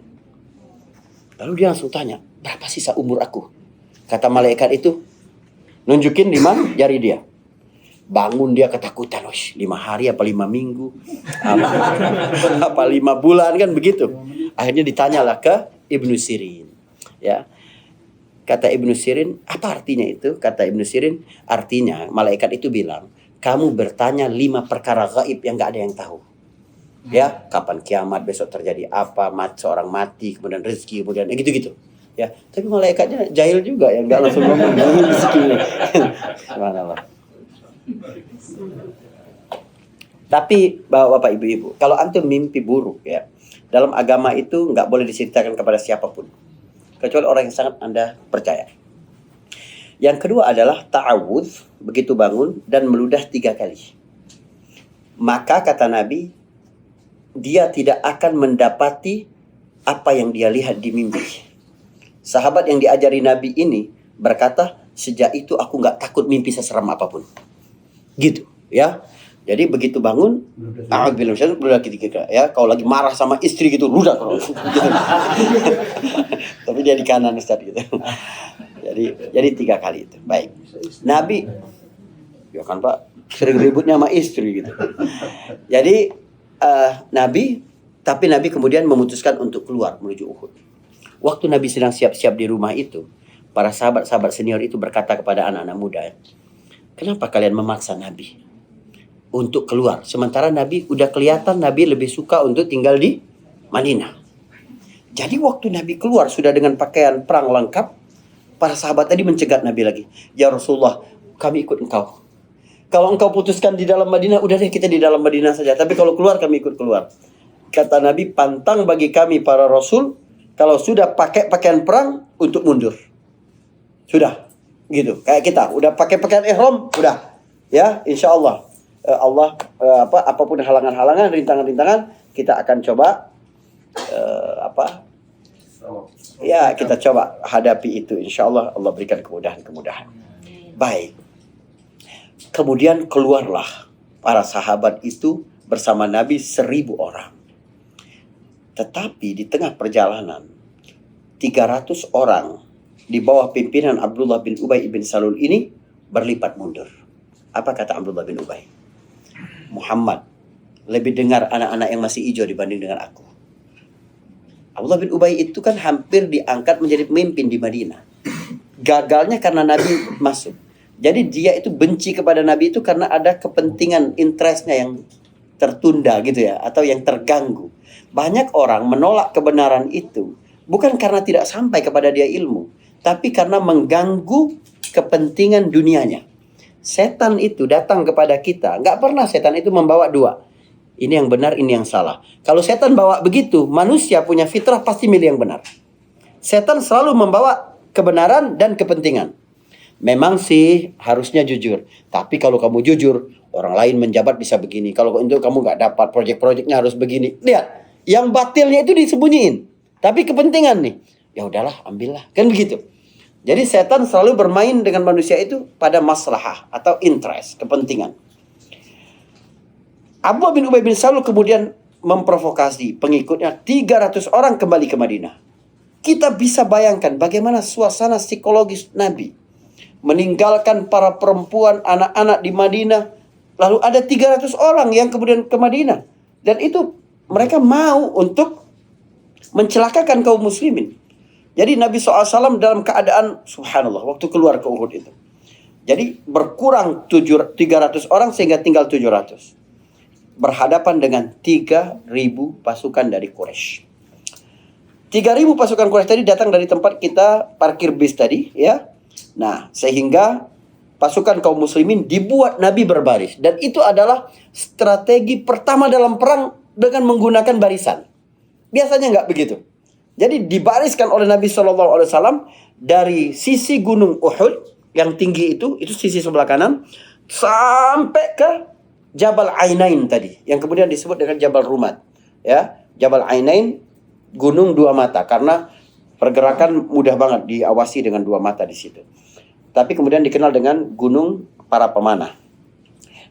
[SPEAKER 1] Lalu dia langsung tanya, berapa sisa umur aku? Kata malaikat itu, nunjukin 5 jari dia. Bangun dia ketakutan, 5 hari apa 5 minggu? Apa 5 bulan kan begitu. Akhirnya ditanyalah ke Ibnu Sirin. Ya. Kata Ibnu Sirin, apa artinya itu? Kata Ibnu Sirin, artinya malaikat itu bilang, kamu bertanya 5 perkara gaib yang gak ada yang tahu. Ya, kapan kiamat, besok terjadi apa, seorang mati, kemudian rezeki, kemudian gitu-gitu. Ya, tapi malaikatnya jahil juga yang enggak langsung ngomong rezekinya. Subhanallah. Tapi Bapak Ibu-ibu, kalau antum mimpi buruk ya, dalam agama itu enggak boleh diceritakan kepada siapapun. Kecuali orang yang sangat Anda percaya. Yang kedua adalah ta'awudz, begitu bangun dan meludah 3 kali. Maka kata Nabi, dia tidak akan mendapati apa yang dia lihat di mimpi. Sahabat yang diajari Nabi ini berkata, sejak itu aku nggak takut mimpi seseram apapun. Gitu, ya. Jadi begitu bangun, ludah ketika ya, kalau lagi marah sama istri gitu, ludah gitu. Tapi dia di kanan Ustaz gitu. Jadi 3 kali itu. Baik. Nabi, ya kan Pak, sering ributnya sama istri gitu. Jadi Nabi kemudian memutuskan untuk keluar menuju Uhud. Waktu Nabi sedang siap-siap di rumah itu, para sahabat-sahabat senior itu berkata kepada anak-anak muda, kenapa kalian memaksa Nabi untuk keluar? Sementara Nabi udah kelihatan Nabi lebih suka untuk tinggal di Madinah. Jadi waktu Nabi keluar sudah dengan pakaian perang lengkap, para sahabat tadi mencegat Nabi lagi. Ya Rasulullah, kami ikut engkau. Kalau engkau putuskan di dalam Madinah, udah deh kita di dalam Madinah saja. Tapi kalau keluar, kami ikut keluar. Kata Nabi, pantang bagi kami para Rasul, kalau sudah pakai pakaian perang, untuk mundur. Sudah. Gitu. Kayak kita. Udah pakai pakaian ihram, udah. Ya, insya Allah. Apapun halangan-halangan, rintangan-rintangan, kita akan coba, ya, kita coba hadapi itu. Insya Allah, Allah berikan kemudahan-kemudahan. Baik. Kemudian keluarlah para sahabat itu bersama Nabi 1.000 orang. Tetapi di tengah perjalanan 300 orang di bawah pimpinan Abdullah bin Ubay bin Salul ini berlipat mundur. Apa kata Abdullah bin Ubay? Muhammad lebih dengar anak-anak yang masih hijau dibanding dengan aku. Abdullah bin Ubay itu kan hampir diangkat menjadi pemimpin di Madinah. Gagalnya karena Nabi masuk. Jadi dia itu benci kepada Nabi itu karena ada kepentingan interestnya yang tertunda gitu ya, atau yang terganggu. Banyak orang menolak kebenaran itu bukan karena tidak sampai kepada dia ilmu, tapi karena mengganggu kepentingan dunianya. Setan itu datang kepada kita, nggak pernah setan itu membawa dua. Ini yang benar, ini yang salah. Kalau setan bawa begitu, manusia punya fitrah pasti milih yang benar. Setan selalu membawa kebenaran dan kepentingan. Memang sih harusnya jujur. Tapi kalau kamu jujur, orang lain menjabat bisa begini. Kalau untuk kamu nggak dapat, proyek-proyeknya harus begini. Lihat, yang batilnya itu disembunyiin. Tapi kepentingan nih, ya udahlah, ambillah. Kan begitu. Jadi setan selalu bermain dengan manusia itu pada maslahah atau interest, kepentingan. Abdullah bin Ubay bin Salul kemudian memprovokasi pengikutnya, 300 orang kembali ke Madinah. Kita bisa bayangkan bagaimana suasana psikologis Nabi. Meninggalkan para perempuan, anak-anak di Madinah. Lalu ada 300 orang yang kemudian ke Madinah. Dan itu mereka mau untuk mencelakakan kaum muslimin. Jadi Nabi SAW dalam keadaan, subhanallah, waktu keluar ke Uhud itu. Jadi berkurang 300 orang sehingga tinggal 700. Berhadapan dengan 3.000 pasukan dari Quraisy. 3.000 pasukan Quraisy tadi datang dari tempat kita parkir bis tadi, ya. Nah, sehingga pasukan kaum muslimin dibuat Nabi berbaris. Dan itu adalah strategi pertama dalam perang dengan menggunakan barisan. Biasanya nggak begitu. Jadi dibariskan oleh Nabi SAW dari sisi gunung Uhud yang tinggi itu sisi sebelah kanan, sampai ke Jabal Ainain tadi, yang kemudian disebut dengan Jabal Rumat. Ya, Jabal Ainain, gunung dua mata, karena pergerakan mudah banget diawasi dengan dua mata di situ. Tapi kemudian dikenal dengan gunung para pemanah.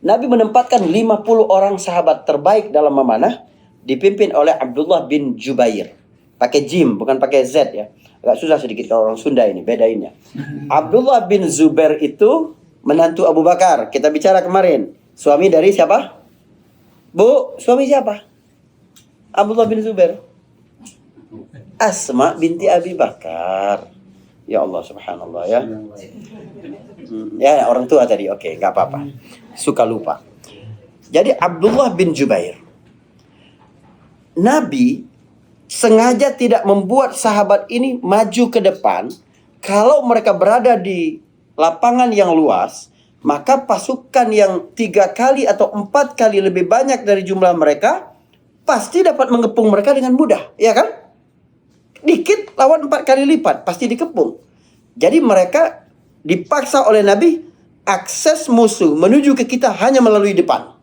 [SPEAKER 1] Nabi menempatkan 50 orang sahabat terbaik dalam memanah, dipimpin oleh Abdullah bin Jubair. Pakai jim, bukan pakai Z ya. Agak susah sedikit kalau orang Sunda ini, bedainnya. Abdullah bin Zubair itu menantu Abu Bakar. Kita bicara kemarin. Suami dari siapa? Bu, suami siapa? Abdullah bin Zubair. Asma binti Abi Bakar. Ya Allah, subhanallah ya. Ya, orang tua tadi. Oke, nggak apa-apa. Suka lupa. Jadi Abdullah bin Jubair. Nabi sengaja tidak membuat sahabat ini maju ke depan. Kalau mereka berada di lapangan yang luas, maka pasukan yang 3 kali atau 4 kali lebih banyak dari jumlah mereka pasti dapat mengepung mereka dengan mudah, ya kan? Dikit lawan 4 kali lipat, pasti dikepung. Jadi mereka dipaksa oleh Nabi akses musuh menuju ke kita hanya melalui depan.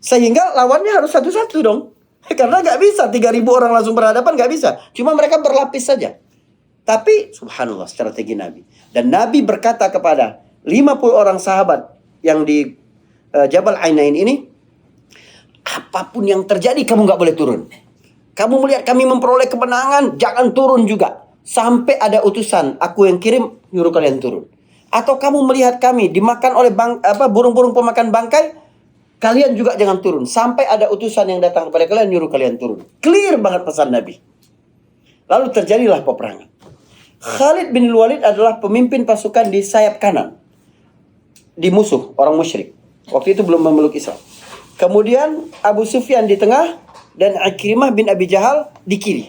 [SPEAKER 1] Sehingga lawannya harus satu-satu dong. Karena nggak bisa 3.000 orang langsung berhadapan, nggak bisa. Cuma mereka berlapis saja. Tapi subhanallah strategi Nabi. Dan Nabi berkata kepada 50 orang sahabat yang di Jabal Ainain ini, apapun yang terjadi kamu nggak boleh turun. Kamu melihat kami memperoleh kemenangan, jangan turun juga. Sampai ada utusan, aku yang kirim, nyuruh kalian turun. Atau kamu melihat kami dimakan oleh burung-burung pemakan bangkai, kalian juga jangan turun. Sampai ada utusan yang datang kepada kalian, nyuruh kalian turun. Clear banget pesan Nabi. Lalu terjadilah peperangan. Khalid bin Walid adalah pemimpin pasukan di sayap kanan. Di musuh, orang musyrik. Waktu itu belum memeluk Islam. Kemudian Abu Sufyan di tengah dan Ikrimah bin Abi Jahal di kiri.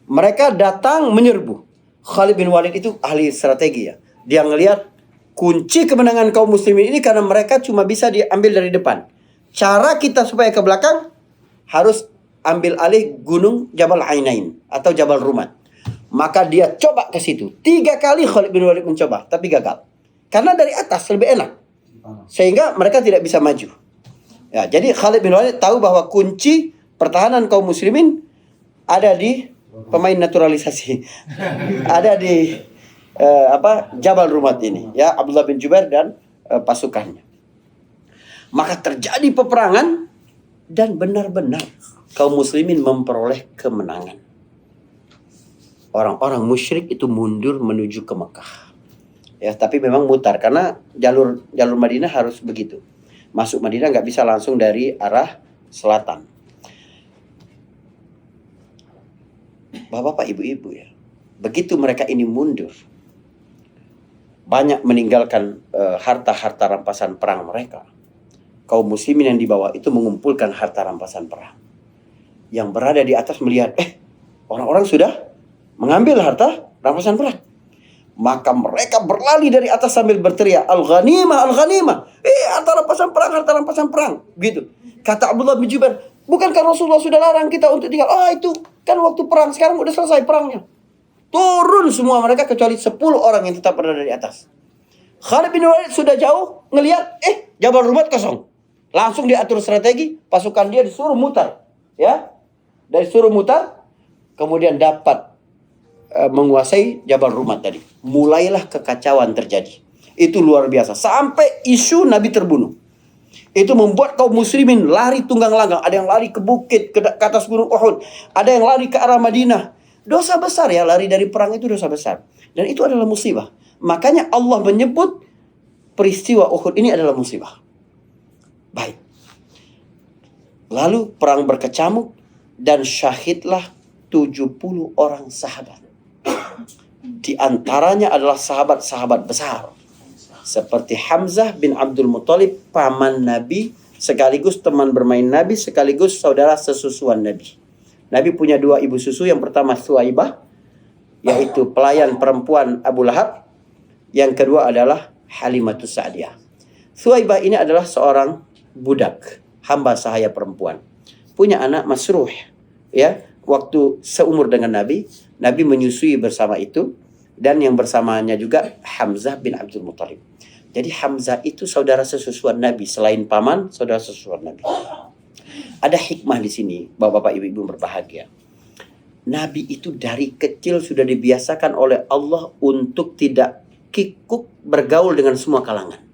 [SPEAKER 1] Mereka datang menyerbu. Khalid bin Walid itu ahli strategi ya. Dia ngelihat kunci kemenangan kaum muslimin ini karena mereka cuma bisa diambil dari depan. Cara kita supaya ke belakang harus ambil alih gunung Jabal Ainain atau Jabal Rumat. Maka dia coba ke situ. 3 kali Khalid bin Walid mencoba, tapi gagal. Karena dari atas lebih enak. Sehingga mereka tidak bisa maju. Ya, jadi Khalid bin Walid tahu bahwa kunci pertahanan kaum muslimin ada di pemain naturalisasi. Ada di Jabal Rumat ini, ya, Abdullah bin Jubair dan pasukannya. Maka terjadi peperangan dan benar-benar kaum muslimin memperoleh kemenangan. Orang-orang musyrik itu mundur menuju ke Mekah. Ya, tapi memang mutar karena jalur Madinah harus begitu. Masuk Madinah nggak bisa langsung dari arah selatan. Bapak-bapak, ibu-ibu ya. Begitu mereka ini mundur, banyak meninggalkan harta-harta rampasan perang mereka. Kaum muslimin yang di bawah itu mengumpulkan harta rampasan perang. Yang berada di atas melihat, orang-orang sudah mengambil harta rampasan perang. Maka mereka berlari dari atas sambil berteriak, Al-ghanimah, Al-ghanimah. Antara pasang perang, antara pasang perang. Gitu. Kata Abdullah bin Jubair, bukankah Rasulullah sudah larang kita untuk tinggal? Itu kan waktu perang, sekarang udah selesai perangnya. Turun semua mereka kecuali 10 orang yang tetap berada di atas. Khalid bin Walid sudah jauh ngelihat, Jabal Rumat kosong. Langsung diatur strategi, pasukan dia disuruh mutar. Ya, dari suruh mutar, kemudian dapat menguasai Jabal Rumat tadi. Mulailah kekacauan terjadi. Itu luar biasa. Sampai isu Nabi terbunuh. Itu membuat kaum muslimin lari tunggang langgang. Ada yang lari ke bukit, ke atas gunung Uhud. Ada yang lari ke arah Madinah. Dosa besar ya, lari dari perang itu dosa besar. Dan itu adalah musibah. Makanya Allah menyebut peristiwa Uhud ini adalah musibah. Baik. Lalu perang berkecamuk dan syahidlah 70 orang sahabat. Di antaranya adalah sahabat-sahabat besar. Seperti Hamzah bin Abdul Muthalib, paman Nabi, sekaligus teman bermain Nabi, sekaligus saudara sesusuan Nabi. Nabi punya 2 ibu susu. Yang pertama Suwaibah, yaitu pelayan perempuan Abu Lahab. Yang kedua adalah Halimatus Sa'diyah. Suwaibah ini adalah seorang budak, hamba sahaya perempuan. Punya anak Masruh. Ya, waktu seumur dengan Nabi, Nabi menyusui bersama itu. Dan yang bersamanya juga Hamzah bin Abdul Muthalib. Jadi Hamzah itu saudara sesusuan Nabi. Selain paman, saudara sesusuan Nabi. Ada hikmah di sini, bapak-bapak, ibu-ibu berbahagia. Nabi itu dari kecil sudah dibiasakan oleh Allah untuk tidak kikuk bergaul dengan semua kalangan.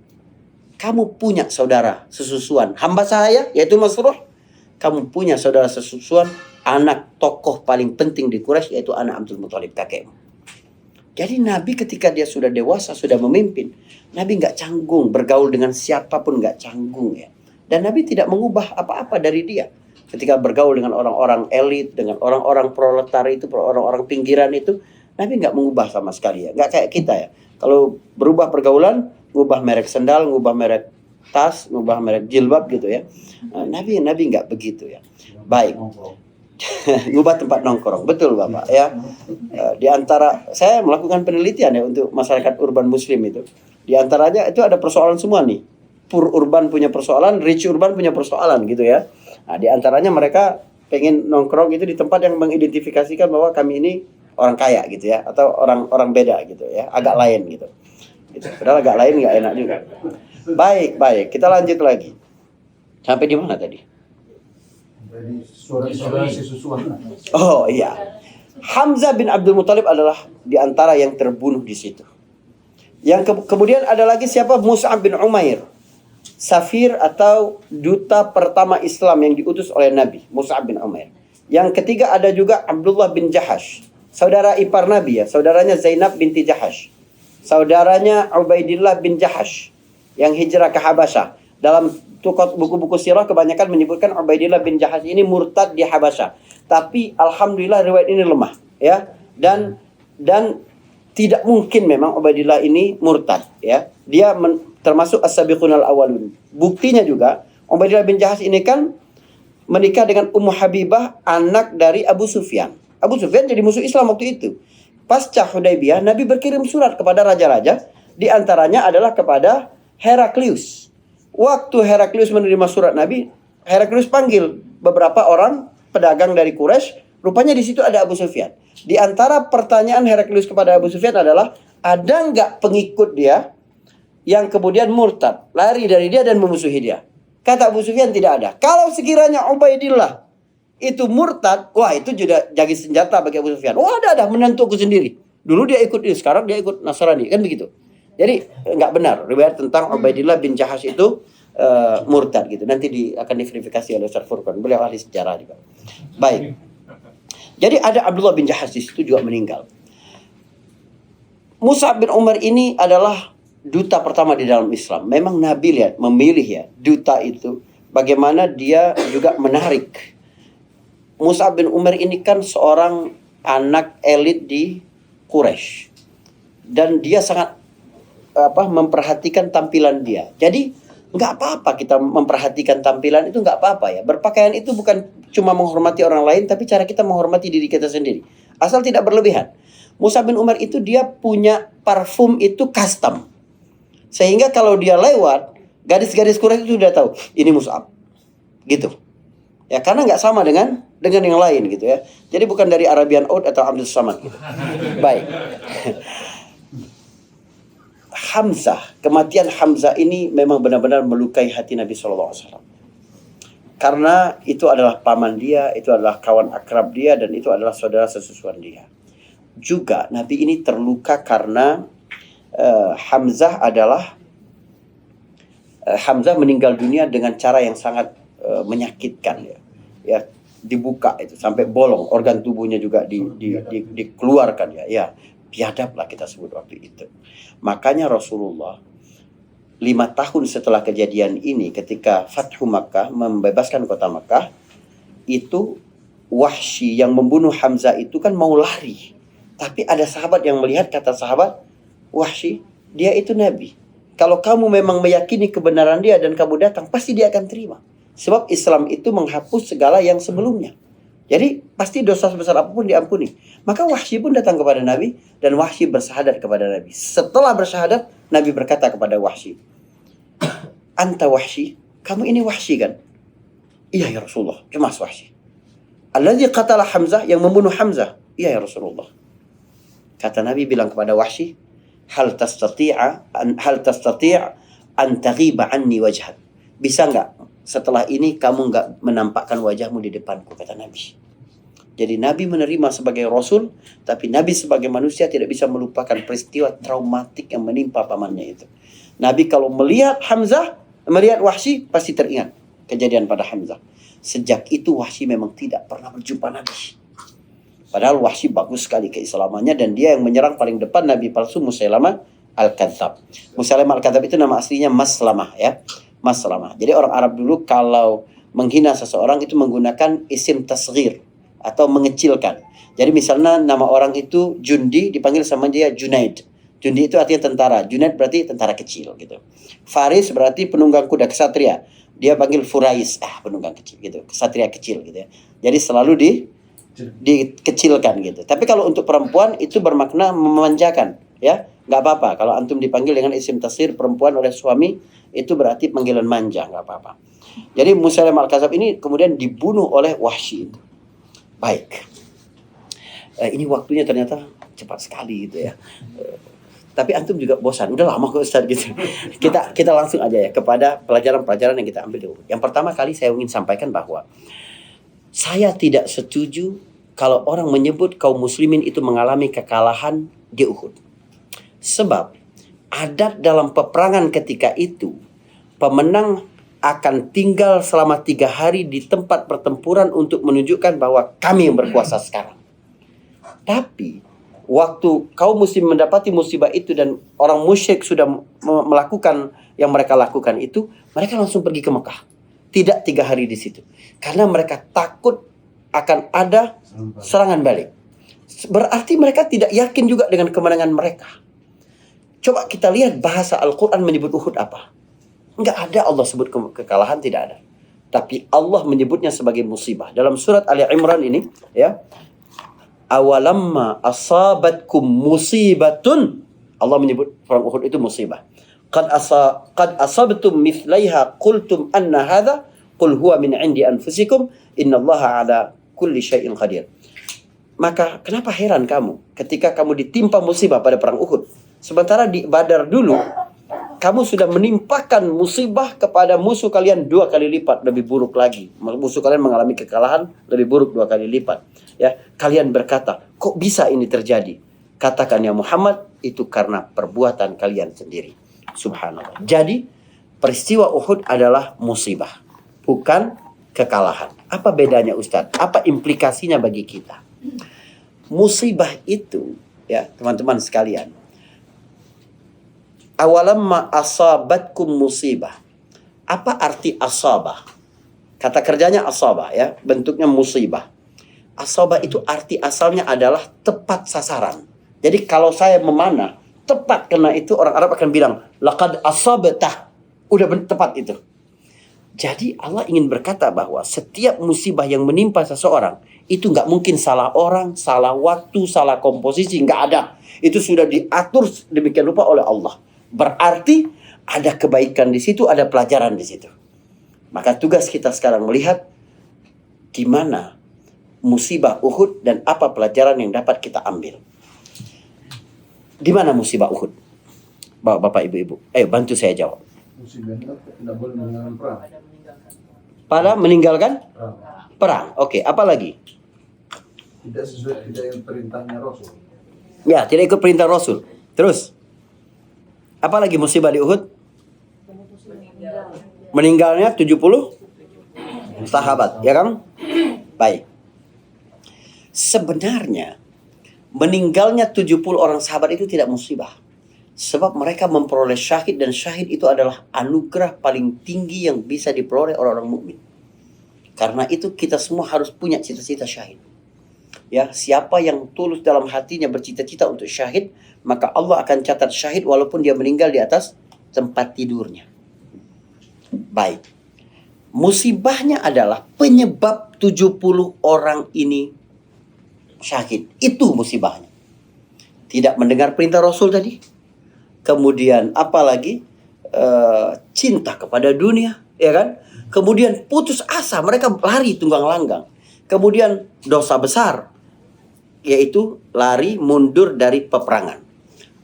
[SPEAKER 1] Kamu punya saudara sesusuan, hamba saya, yaitu Masruh. Kamu punya saudara sesusuan, anak tokoh paling penting di Quraisy, yaitu anak Abdul Muthalib, kakekmu. Jadi Nabi ketika dia sudah dewasa, sudah memimpin, Nabi nggak canggung bergaul dengan siapapun, nggak canggung ya. Dan Nabi tidak mengubah apa-apa dari dia. Ketika bergaul dengan orang-orang elit, dengan orang-orang proletar itu, orang-orang pinggiran itu, Nabi nggak mengubah sama sekali ya. Nggak kayak kita ya. Kalau berubah pergaulan, ngubah merek sendal, ngubah merek tas, ngubah merek jilbab gitu ya. Nabi nggak begitu ya. Baik. Ngubah tempat nongkrong, betul Bapak ya. Di antara saya melakukan penelitian ya untuk masyarakat urban muslim itu. Di antaranya itu ada persoalan semua nih. Poor urban punya persoalan, rich urban punya persoalan gitu ya. Nah, di antaranya mereka pengen nongkrong itu di tempat yang mengidentifikasikan bahwa kami ini orang kaya gitu ya, atau orang beda gitu ya, agak lain gitu. Padahal agak lain nggak enak juga. Baik, kita lanjut lagi. Sampai di mana tadi? Oh iya, Hamzah bin Abdul Muthalib adalah di antara yang terbunuh di situ. Yang kemudian ada lagi siapa? Mus'ab bin Umair, safir atau duta pertama Islam yang diutus oleh Nabi, Mus'ab bin Umair. Yang ketiga ada juga Abdullah bin Jahash, saudara ipar Nabi ya, saudaranya Zainab binti Jahash, saudaranya Ubaidillah bin Jahash yang hijrah ke Habasyah. Dalam buku-buku sirah kebanyakan menyebutkan Ubaidillah bin Jahash ini murtad di Habasyah. Tapi alhamdulillah riwayat ini lemah ya. Dan tidak mungkin memang Ubaidillah ini murtad ya. Dia termasuk as-sabiqunal awalun. Buktinya juga Ubaidillah bin Jahash ini kan menikah dengan Ummu Habibah, anak dari Abu Sufyan. Abu Sufyan jadi musuh Islam waktu itu. Pasca Hudaybiyah, Nabi berkirim surat kepada raja-raja, di antaranya adalah kepada Heraklius. Waktu Heraklius menerima surat Nabi, Heraklius panggil beberapa orang pedagang dari Quraisy. Rupanya di situ ada Abu Sufyan. Di antara pertanyaan Heraklius kepada Abu Sufyan adalah, ada nggak pengikut dia yang kemudian murtad, lari dari dia dan memusuhi dia? Kata Abu Sufyan, tidak ada. Kalau sekiranya Ubaidillah itu murtad, wah itu juga jadi senjata bagi Abu Sufyan. Wah ada menantuku sendiri. Dulu dia ikut ini, sekarang dia ikut Nasrani, kan begitu. Jadi nggak benar riwayat tentang Ubaidillah bin Jahash itu murtad gitu. Nanti akan diverifikasi oleh Ustaz Furqan. Beliau ahli sejarah juga. Baik. Jadi ada Abdullah bin Jahash di situ juga meninggal. Mus'ab bin Umar ini adalah duta pertama di dalam Islam. Memang Nabi lihat memilih ya duta itu. Bagaimana dia juga menarik. Mus'ab bin Umar ini kan seorang anak elit di Quraisy. Dan dia sangat memperhatikan tampilan dia. Jadi nggak apa-apa kita memperhatikan tampilan itu, nggak apa-apa ya. Berpakaian itu bukan cuma menghormati orang lain, tapi cara kita menghormati diri kita sendiri. Asal tidak berlebihan. Mus'ab bin Umair itu dia punya parfum itu custom. Sehingga kalau dia lewat, gadis-gadis Quraisy itu sudah tahu, ini Mus'ab. Gitu. Ya, karena nggak sama dengan yang lain gitu ya. Jadi bukan dari Arabian Oud atau Abdul Samad gitu. Baik. Hamzah, kematian Hamzah ini memang benar-benar melukai hati Nabi SAW. Karena itu adalah paman dia, itu adalah kawan akrab dia, dan itu adalah saudara sesusuan dia. Juga Nabi ini terluka karena Hamzah meninggal dunia dengan cara yang sangat menyakitkan ya. Ya, dibuka itu sampai bolong, organ tubuhnya juga dikeluarkan ya. Ya, biadab lah kita sebut waktu itu. Makanya Rasulullah 5 tahun setelah kejadian ini, ketika Fathu Makkah, membebaskan kota Makkah, itu Wahsy yang membunuh Hamzah itu kan mau lari. Tapi ada sahabat yang melihat, kata sahabat, Wahsy, dia itu Nabi. Kalau kamu memang meyakini kebenaran dia dan kamu datang, pasti dia akan terima. Sebab Islam itu menghapus segala yang sebelumnya. Jadi pasti dosa sebesar apapun diampuni. Maka Wahsy pun datang kepada Nabi, dan Wahsy bersyahadat kepada Nabi. Setelah bersyahadat, Nabi berkata kepada Wahsy, Anta Wahsy, kamu ini Wahsy kan? Iya ya Rasulullah, cemas Wahsy. Alladzi qatala Hamzah, yang membunuh Hamzah. Iya ya Rasulullah. Kata Nabi bilang kepada Wahsy, hal tastati' an taghiba anni wajhak. Bisa enggak setelah ini kamu enggak menampakkan wajahmu di depanku, kata Nabi. Jadi Nabi menerima sebagai Rasul, tapi Nabi sebagai manusia tidak bisa melupakan peristiwa traumatik yang menimpa pamannya itu. Nabi kalau melihat Wahsy, pasti teringat kejadian pada Hamzah. Sejak itu Wahsy memang tidak pernah berjumpa Nabi. Padahal Wahsy bagus sekali keislamannya, dan dia yang menyerang paling depan Nabi palsu Musailamah Al-Kadzab. Musailamah Al-Kadzab itu nama aslinya Maslamah ya. Maslamah. Jadi orang Arab dulu kalau menghina seseorang itu menggunakan isim tasghir atau mengecilkan. Jadi misalnya nama orang itu Jundi, dipanggil sama dia Junaid. Jundi itu artinya tentara, Junaid berarti tentara kecil gitu. Faris berarti penunggang kuda, kesatria. Dia panggil Furais, penunggang kecil gitu, kesatria kecil gitu ya. Jadi selalu dikecilkan gitu. Tapi kalau untuk perempuan itu bermakna memanjakan ya. Nggak apa-apa kalau antum dipanggil dengan isim tasghir perempuan oleh suami, itu berarti panggilan manja, nggak apa-apa. Jadi Musailamah Al-Kadzab ini kemudian dibunuh oleh Wahsy itu. Baik. Ini waktunya ternyata cepat sekali gitu ya. Tapi antum juga bosan. Udah lama kok Ustaz gitu. Kita langsung aja ya kepada pelajaran-pelajaran yang kita ambil dulu. Yang pertama kali saya ingin sampaikan bahwa saya tidak setuju kalau orang menyebut kaum muslimin itu mengalami kekalahan di Uhud. Sebab adat dalam peperangan ketika itu, pemenang akan tinggal selama 3 hari di tempat pertempuran untuk menunjukkan bahwa kami yang berkuasa sekarang. Tapi waktu kaum muslim mendapati musibah itu dan orang musyrik sudah melakukan yang mereka lakukan itu, mereka langsung pergi ke Mekah. Tidak 3 hari di situ. Karena mereka takut akan ada serangan balik. Berarti mereka tidak yakin juga dengan kemenangan mereka. Coba kita lihat bahasa Al-Quran menyebut Uhud apa. Enggak ada Allah sebut kekalahan, tidak ada. Tapi Allah menyebutnya sebagai musibah. Dalam surat Ali Imran ini ya, awalamma asabatkum musibatun, Allah menyebut perang Uhud itu musibah. Qad asabtum mithlaiha qultum anna hadha qul huwa min indi anfusikum innallaha ala kulli syai'in qadir. Maka kenapa heran kamu ketika kamu ditimpa musibah pada perang Uhud? Sementara di Badar dulu kamu sudah menimpakan musibah kepada musuh kalian 2 kali lipat lebih buruk lagi. Musuh kalian mengalami kekalahan lebih buruk 2 kali lipat. Ya, kalian berkata, kok bisa ini terjadi? Katakan ya Muhammad, itu karena perbuatan kalian sendiri. Subhanallah. Jadi peristiwa Uhud adalah musibah, bukan kekalahan. Apa bedanya Ustadz? Apa implikasinya bagi kita? Musibah itu, ya teman-teman sekalian, awalamma asabatkum musibah. Apa arti asabah? Kata kerjanya asabah ya, bentuknya musibah. Asabah itu arti asalnya adalah tepat sasaran. Jadi kalau saya memanah tepat kena itu, orang Arab akan bilang laqad asabtah. Udah tepat itu.
[SPEAKER 2] Jadi Allah ingin berkata bahwa setiap musibah yang menimpa seseorang itu nggak mungkin salah orang, salah waktu, salah komposisi, nggak ada. Itu sudah diatur demikian rupa oleh Allah. Berarti ada kebaikan di situ, ada pelajaran di situ. Maka tugas kita sekarang melihat di mana musibah Uhud dan apa pelajaran yang dapat kita ambil. Di mana musibah Uhud? Bapak, ibu-ibu, bantu saya jawab.
[SPEAKER 3] Musibahnya tidak boleh meninggalkan perang.
[SPEAKER 2] Pada meninggalkan perang. Oke, apa lagi?
[SPEAKER 3] Tidak sesuai dengan perintahnya Rasul.
[SPEAKER 2] Ya, tidak ikut perintah Rasul. Terus, apa lagi musibah di Uhud? Meninggalnya 70 sahabat, ya kan? Baik. Sebenarnya meninggalnya 70 orang sahabat itu tidak musibah. Sebab mereka memperoleh syahid, dan syahid itu adalah anugerah paling tinggi yang bisa diperoleh orang-orang mukmin. Karena itu kita semua harus punya cita-cita syahid. Ya, siapa yang tulus dalam hatinya bercita-cita untuk syahid, maka Allah akan catat syahid walaupun dia meninggal di atas tempat tidurnya. Baik. Musibahnya adalah penyebab 70 orang ini syahid. Itu musibahnya. Tidak mendengar perintah Rasul tadi. Kemudian apalagi cinta kepada dunia, ya kan? Kemudian putus asa, mereka lari tunggang langgang. Kemudian dosa besar, yaitu lari mundur dari peperangan.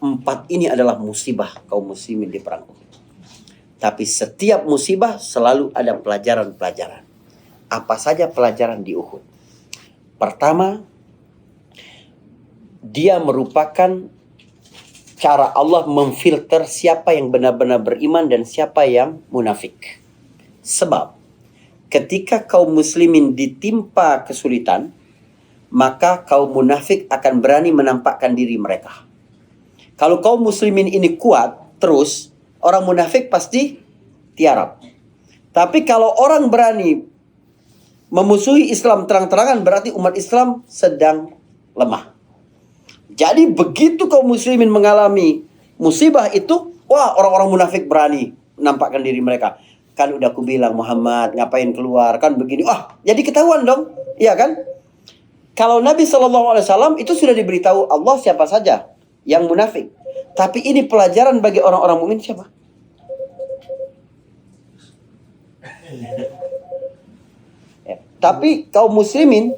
[SPEAKER 2] 4 ini adalah musibah kaum muslimin di perang Uhud. Tapi setiap musibah selalu ada pelajaran-pelajaran. Apa saja pelajaran di Uhud? Pertama, dia merupakan cara Allah memfilter siapa yang benar-benar beriman dan siapa yang munafik. Sebab ketika kaum muslimin ditimpa kesulitan, maka kaum munafik akan berani menampakkan diri mereka. Kalau kaum muslimin ini kuat terus, orang munafik pasti tiarap. Tapi kalau orang berani memusuhi Islam terang-terangan, berarti umat Islam sedang lemah. Jadi begitu kaum muslimin mengalami musibah itu, wah, orang-orang munafik berani menampakkan diri mereka. Kan udah aku bilang Muhammad ngapain keluar, kan begini. Wah, jadi ketahuan dong. Iya kan? Kalau Nabi SAW itu sudah diberitahu Allah siapa saja yang munafik. Tapi ini pelajaran bagi orang-orang mukmin siapa? Ya. Tapi kaum muslimin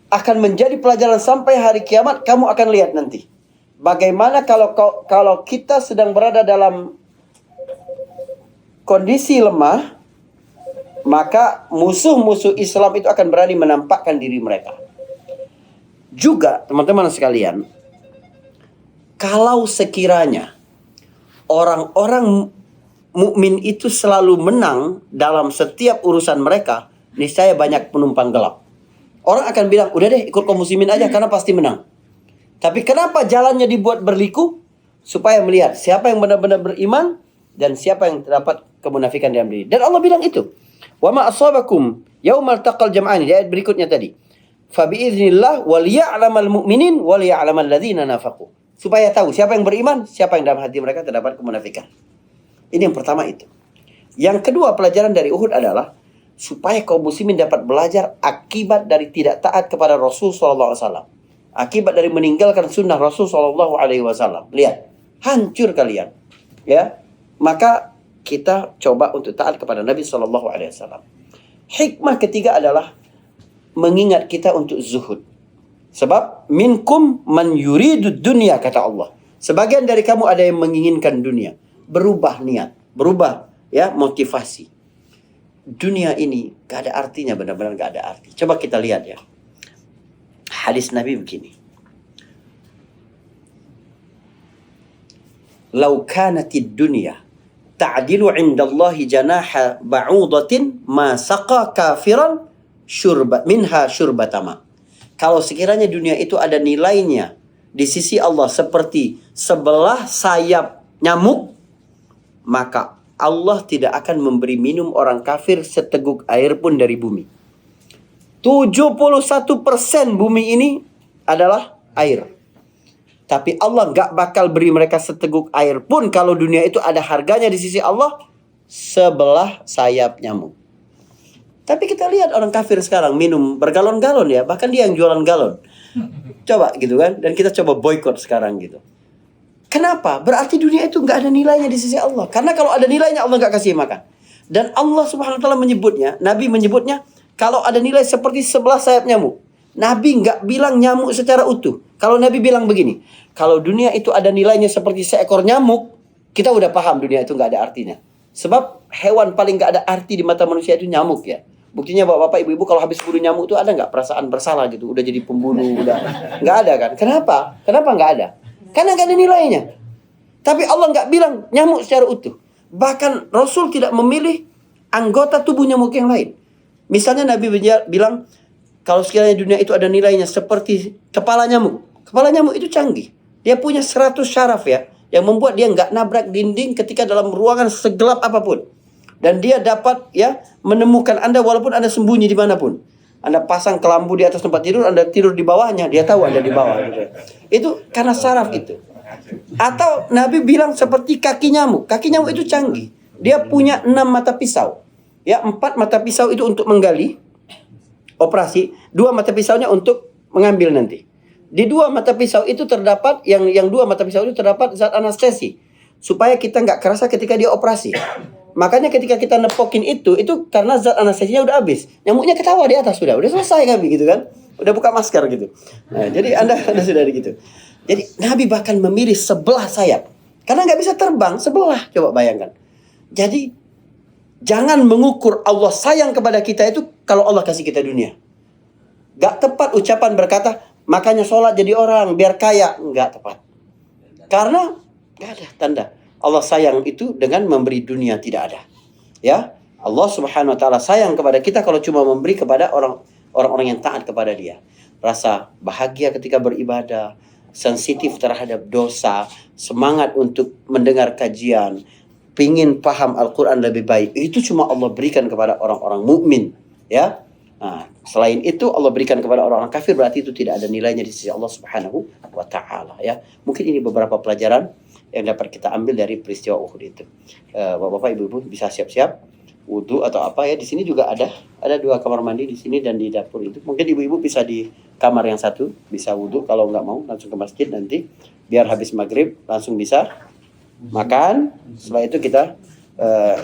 [SPEAKER 2] akan menjadi pelajaran sampai hari kiamat. Kamu akan lihat nanti bagaimana kalau kita sedang berada dalam kondisi lemah, maka musuh-musuh Islam itu akan berani menampakkan diri mereka. Juga teman-teman sekalian, kalau sekiranya orang-orang mukmin itu selalu menang dalam setiap urusan mereka, niscaya banyak penumpang gelap. Orang akan bilang, udah deh ikut kaum muslimin aja karena pasti menang. Tapi kenapa jalannya dibuat berliku? Supaya melihat siapa yang benar-benar beriman dan siapa yang terdapat kemunafikan dalam diri. Dan Allah bilang itu. Wa ma asabakum yaumal taqal jam'ani, di ayat berikutnya tadi. Fa biiznillah wal ya'lamal mu'minin wal ya'lamal ladzina nafaqu. Supaya tahu siapa yang beriman, siapa yang dalam hati mereka terdapat kemunafikan. Ini yang pertama itu. Yang kedua pelajaran dari Uhud adalah supaya kaum muslimin dapat belajar akibat dari tidak taat kepada Rasul SAW. Akibat dari meninggalkan sunnah Rasul SAW. Lihat, hancur kalian. Ya, maka kita coba untuk taat kepada Nabi SAW. Hikmah ketiga adalah mengingat kita untuk zuhud. Sebab minkum man yuridud dunya, kata Allah. Sebagian dari kamu ada yang menginginkan dunia. Berubah niat, berubah ya motivasi. Dunia ini gak ada artinya, benar-benar gak ada arti. Coba kita lihat ya. Hadis Nabi begini. Lau kanatid dunya ta'dilu 'indallahi janaha ba'udatin ma saqa kafiran minha syurbatama. Kalau sekiranya dunia itu ada nilainya di sisi Allah seperti sebelah sayap nyamuk, maka Allah tidak akan memberi minum orang kafir seteguk air pun dari bumi. 71% bumi ini adalah air. Tapi Allah gak bakal beri mereka seteguk air pun. Kalau dunia itu ada harganya di sisi Allah, sebelah sayap nyamuk. Tapi kita lihat orang kafir sekarang minum bergalon-galon ya, bahkan dia yang jualan galon. Coba gitu kan, dan kita coba boykot sekarang gitu. Kenapa? Berarti dunia itu nggak ada nilainya di sisi Allah. Karena kalau ada nilainya Allah nggak kasih makan. Dan Allah Subhanahu Wa Taala menyebutnya, Nabi menyebutnya kalau ada nilai seperti sebelah sayap nyamuk. Nabi nggak bilang nyamuk secara utuh. Kalau Nabi bilang begini, kalau dunia itu ada nilainya seperti seekor nyamuk, kita udah paham dunia itu nggak ada artinya. Sebab hewan paling nggak ada arti di mata manusia itu nyamuk ya. Buktinya bapak-bapak, ibu-ibu kalau habis bunuh nyamuk itu ada nggak perasaan bersalah gitu? Udah jadi pembunuh, udah nggak ada kan? Kenapa? Kenapa nggak ada? Karena nggak ada nilainya. Tapi Allah nggak bilang nyamuk secara utuh. Bahkan Rasul tidak memilih anggota tubuh nyamuk yang lain. Misalnya Nabi bilang kalau sekiranya dunia itu ada nilainya seperti kepala nyamuk. Kepala nyamuk itu canggih. Dia punya 100 syaraf ya, yang membuat dia nggak nabrak dinding ketika dalam ruangan segelap apapun. Dan dia dapat ya menemukan Anda walaupun Anda sembunyi dimanapun. Anda pasang kelambu di atas tempat tidur, Anda tidur di bawahnya, dia tahu Anda di bawah. Gitu. Itu karena saraf itu. Atau Nabi bilang seperti kaki nyamuk. Kaki nyamuk itu canggih. Dia punya 6 mata pisau. Ya, 4 mata pisau itu untuk menggali operasi, 2 mata pisaunya untuk mengambil nanti. Di 2 mata pisau itu terdapat yang 2 mata pisau itu terdapat zat anestesi supaya kita nggak kerasa ketika dia operasi. Makanya ketika kita nepokin itu karena zat anestesinya udah habis. Nyamuknya ketawa di atas udah selesai kami gitu kan. Udah buka masker gitu. Nah, jadi Anda sudah gitu. Jadi Nabi bahkan memilih sebelah sayap. Karena nggak bisa terbang sebelah. Coba bayangkan. Jadi jangan mengukur Allah sayang kepada kita itu kalau Allah kasih kita dunia. Gak tepat ucapan berkata, makanya sholat jadi orang biar kaya. Nggak tepat. Karena nggak ada tanda Allah sayang itu dengan memberi dunia, tidak ada. Ya, Allah Subhanahu Wa Taala sayang kepada kita kalau cuma memberi kepada orang-orang yang taat kepada Dia. Rasa bahagia ketika beribadah, sensitif terhadap dosa, semangat untuk mendengar kajian, pingin paham Al-Quran lebih baik. Itu cuma Allah berikan kepada orang-orang mukmin. Ya. Nah, selain itu Allah berikan kepada orang-orang kafir, berarti itu tidak ada nilainya di sisi Allah Subhanahu Wa Taala. Ya. Mungkin ini beberapa pelajaran yang dapat kita ambil dari peristiwa Uhud itu. Bapak-bapak, ibu-ibu bisa siap-siap wudhu atau apa ya. Di sini juga ada 2 kamar mandi di sini dan di dapur itu. Mungkin ibu-ibu bisa di kamar yang satu bisa wudhu, kalau nggak mau langsung ke masjid nanti biar habis maghrib langsung bisa makan. Setelah itu kita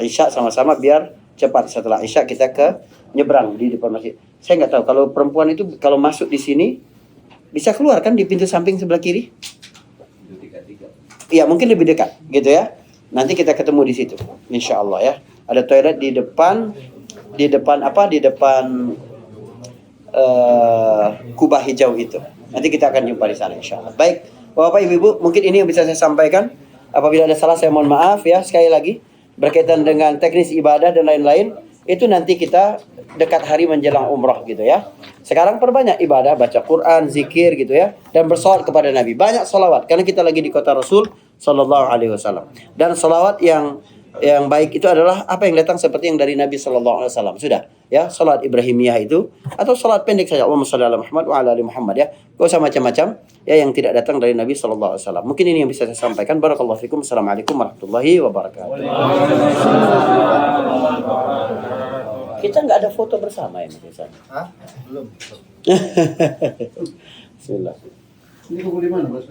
[SPEAKER 2] isya sama-sama biar cepat. Setelah isya kita ke nyebrang di depan masjid. Saya nggak tahu kalau perempuan itu kalau masuk di sini bisa keluar kan di pintu samping sebelah kiri. Iya, mungkin lebih dekat gitu ya. Nanti kita ketemu di situ, insya Allah ya. Ada toilet di depan kubah hijau itu. Nanti kita akan jumpa di sana, insya Allah. Baik, Bapak Ibu, mungkin ini yang bisa saya sampaikan. Apabila ada salah saya mohon maaf ya. Sekali lagi berkaitan dengan teknis ibadah dan lain-lain, itu nanti kita dekat hari menjelang umrah gitu ya. Sekarang perbanyak ibadah, baca Quran, zikir gitu ya, dan bersolawat kepada Nabi. Banyak solawat karena kita lagi di kota Rasul Sallallahu Alaihi Wasallam. Dan solawat yang baik itu adalah apa yang datang seperti yang dari Nabi Sallallahu Alaihi Wasallam. Sudah ya, salat Ibrahimiyah itu atau salat pendek saja, Allahumma shalli ala Muhammad wa ala ali Muhammad ya. Gak usah macam-macam ya yang tidak datang dari Nabi Sallallahu Alaihi Wasallam. Mungkin ini yang bisa saya sampaikan. Barakallahu fikum. Assalamualaikum warahmatullahi wabarakatuh. Kita nggak ada foto bersama ya Mas.
[SPEAKER 3] Hah? Belum.
[SPEAKER 2] Bismillah.
[SPEAKER 3] Ini kumpul di mana, Bos?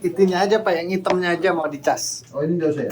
[SPEAKER 4] Itunya aja Pak, yang hitamnya aja mau dicas.
[SPEAKER 3] Oh, ini dosa ya?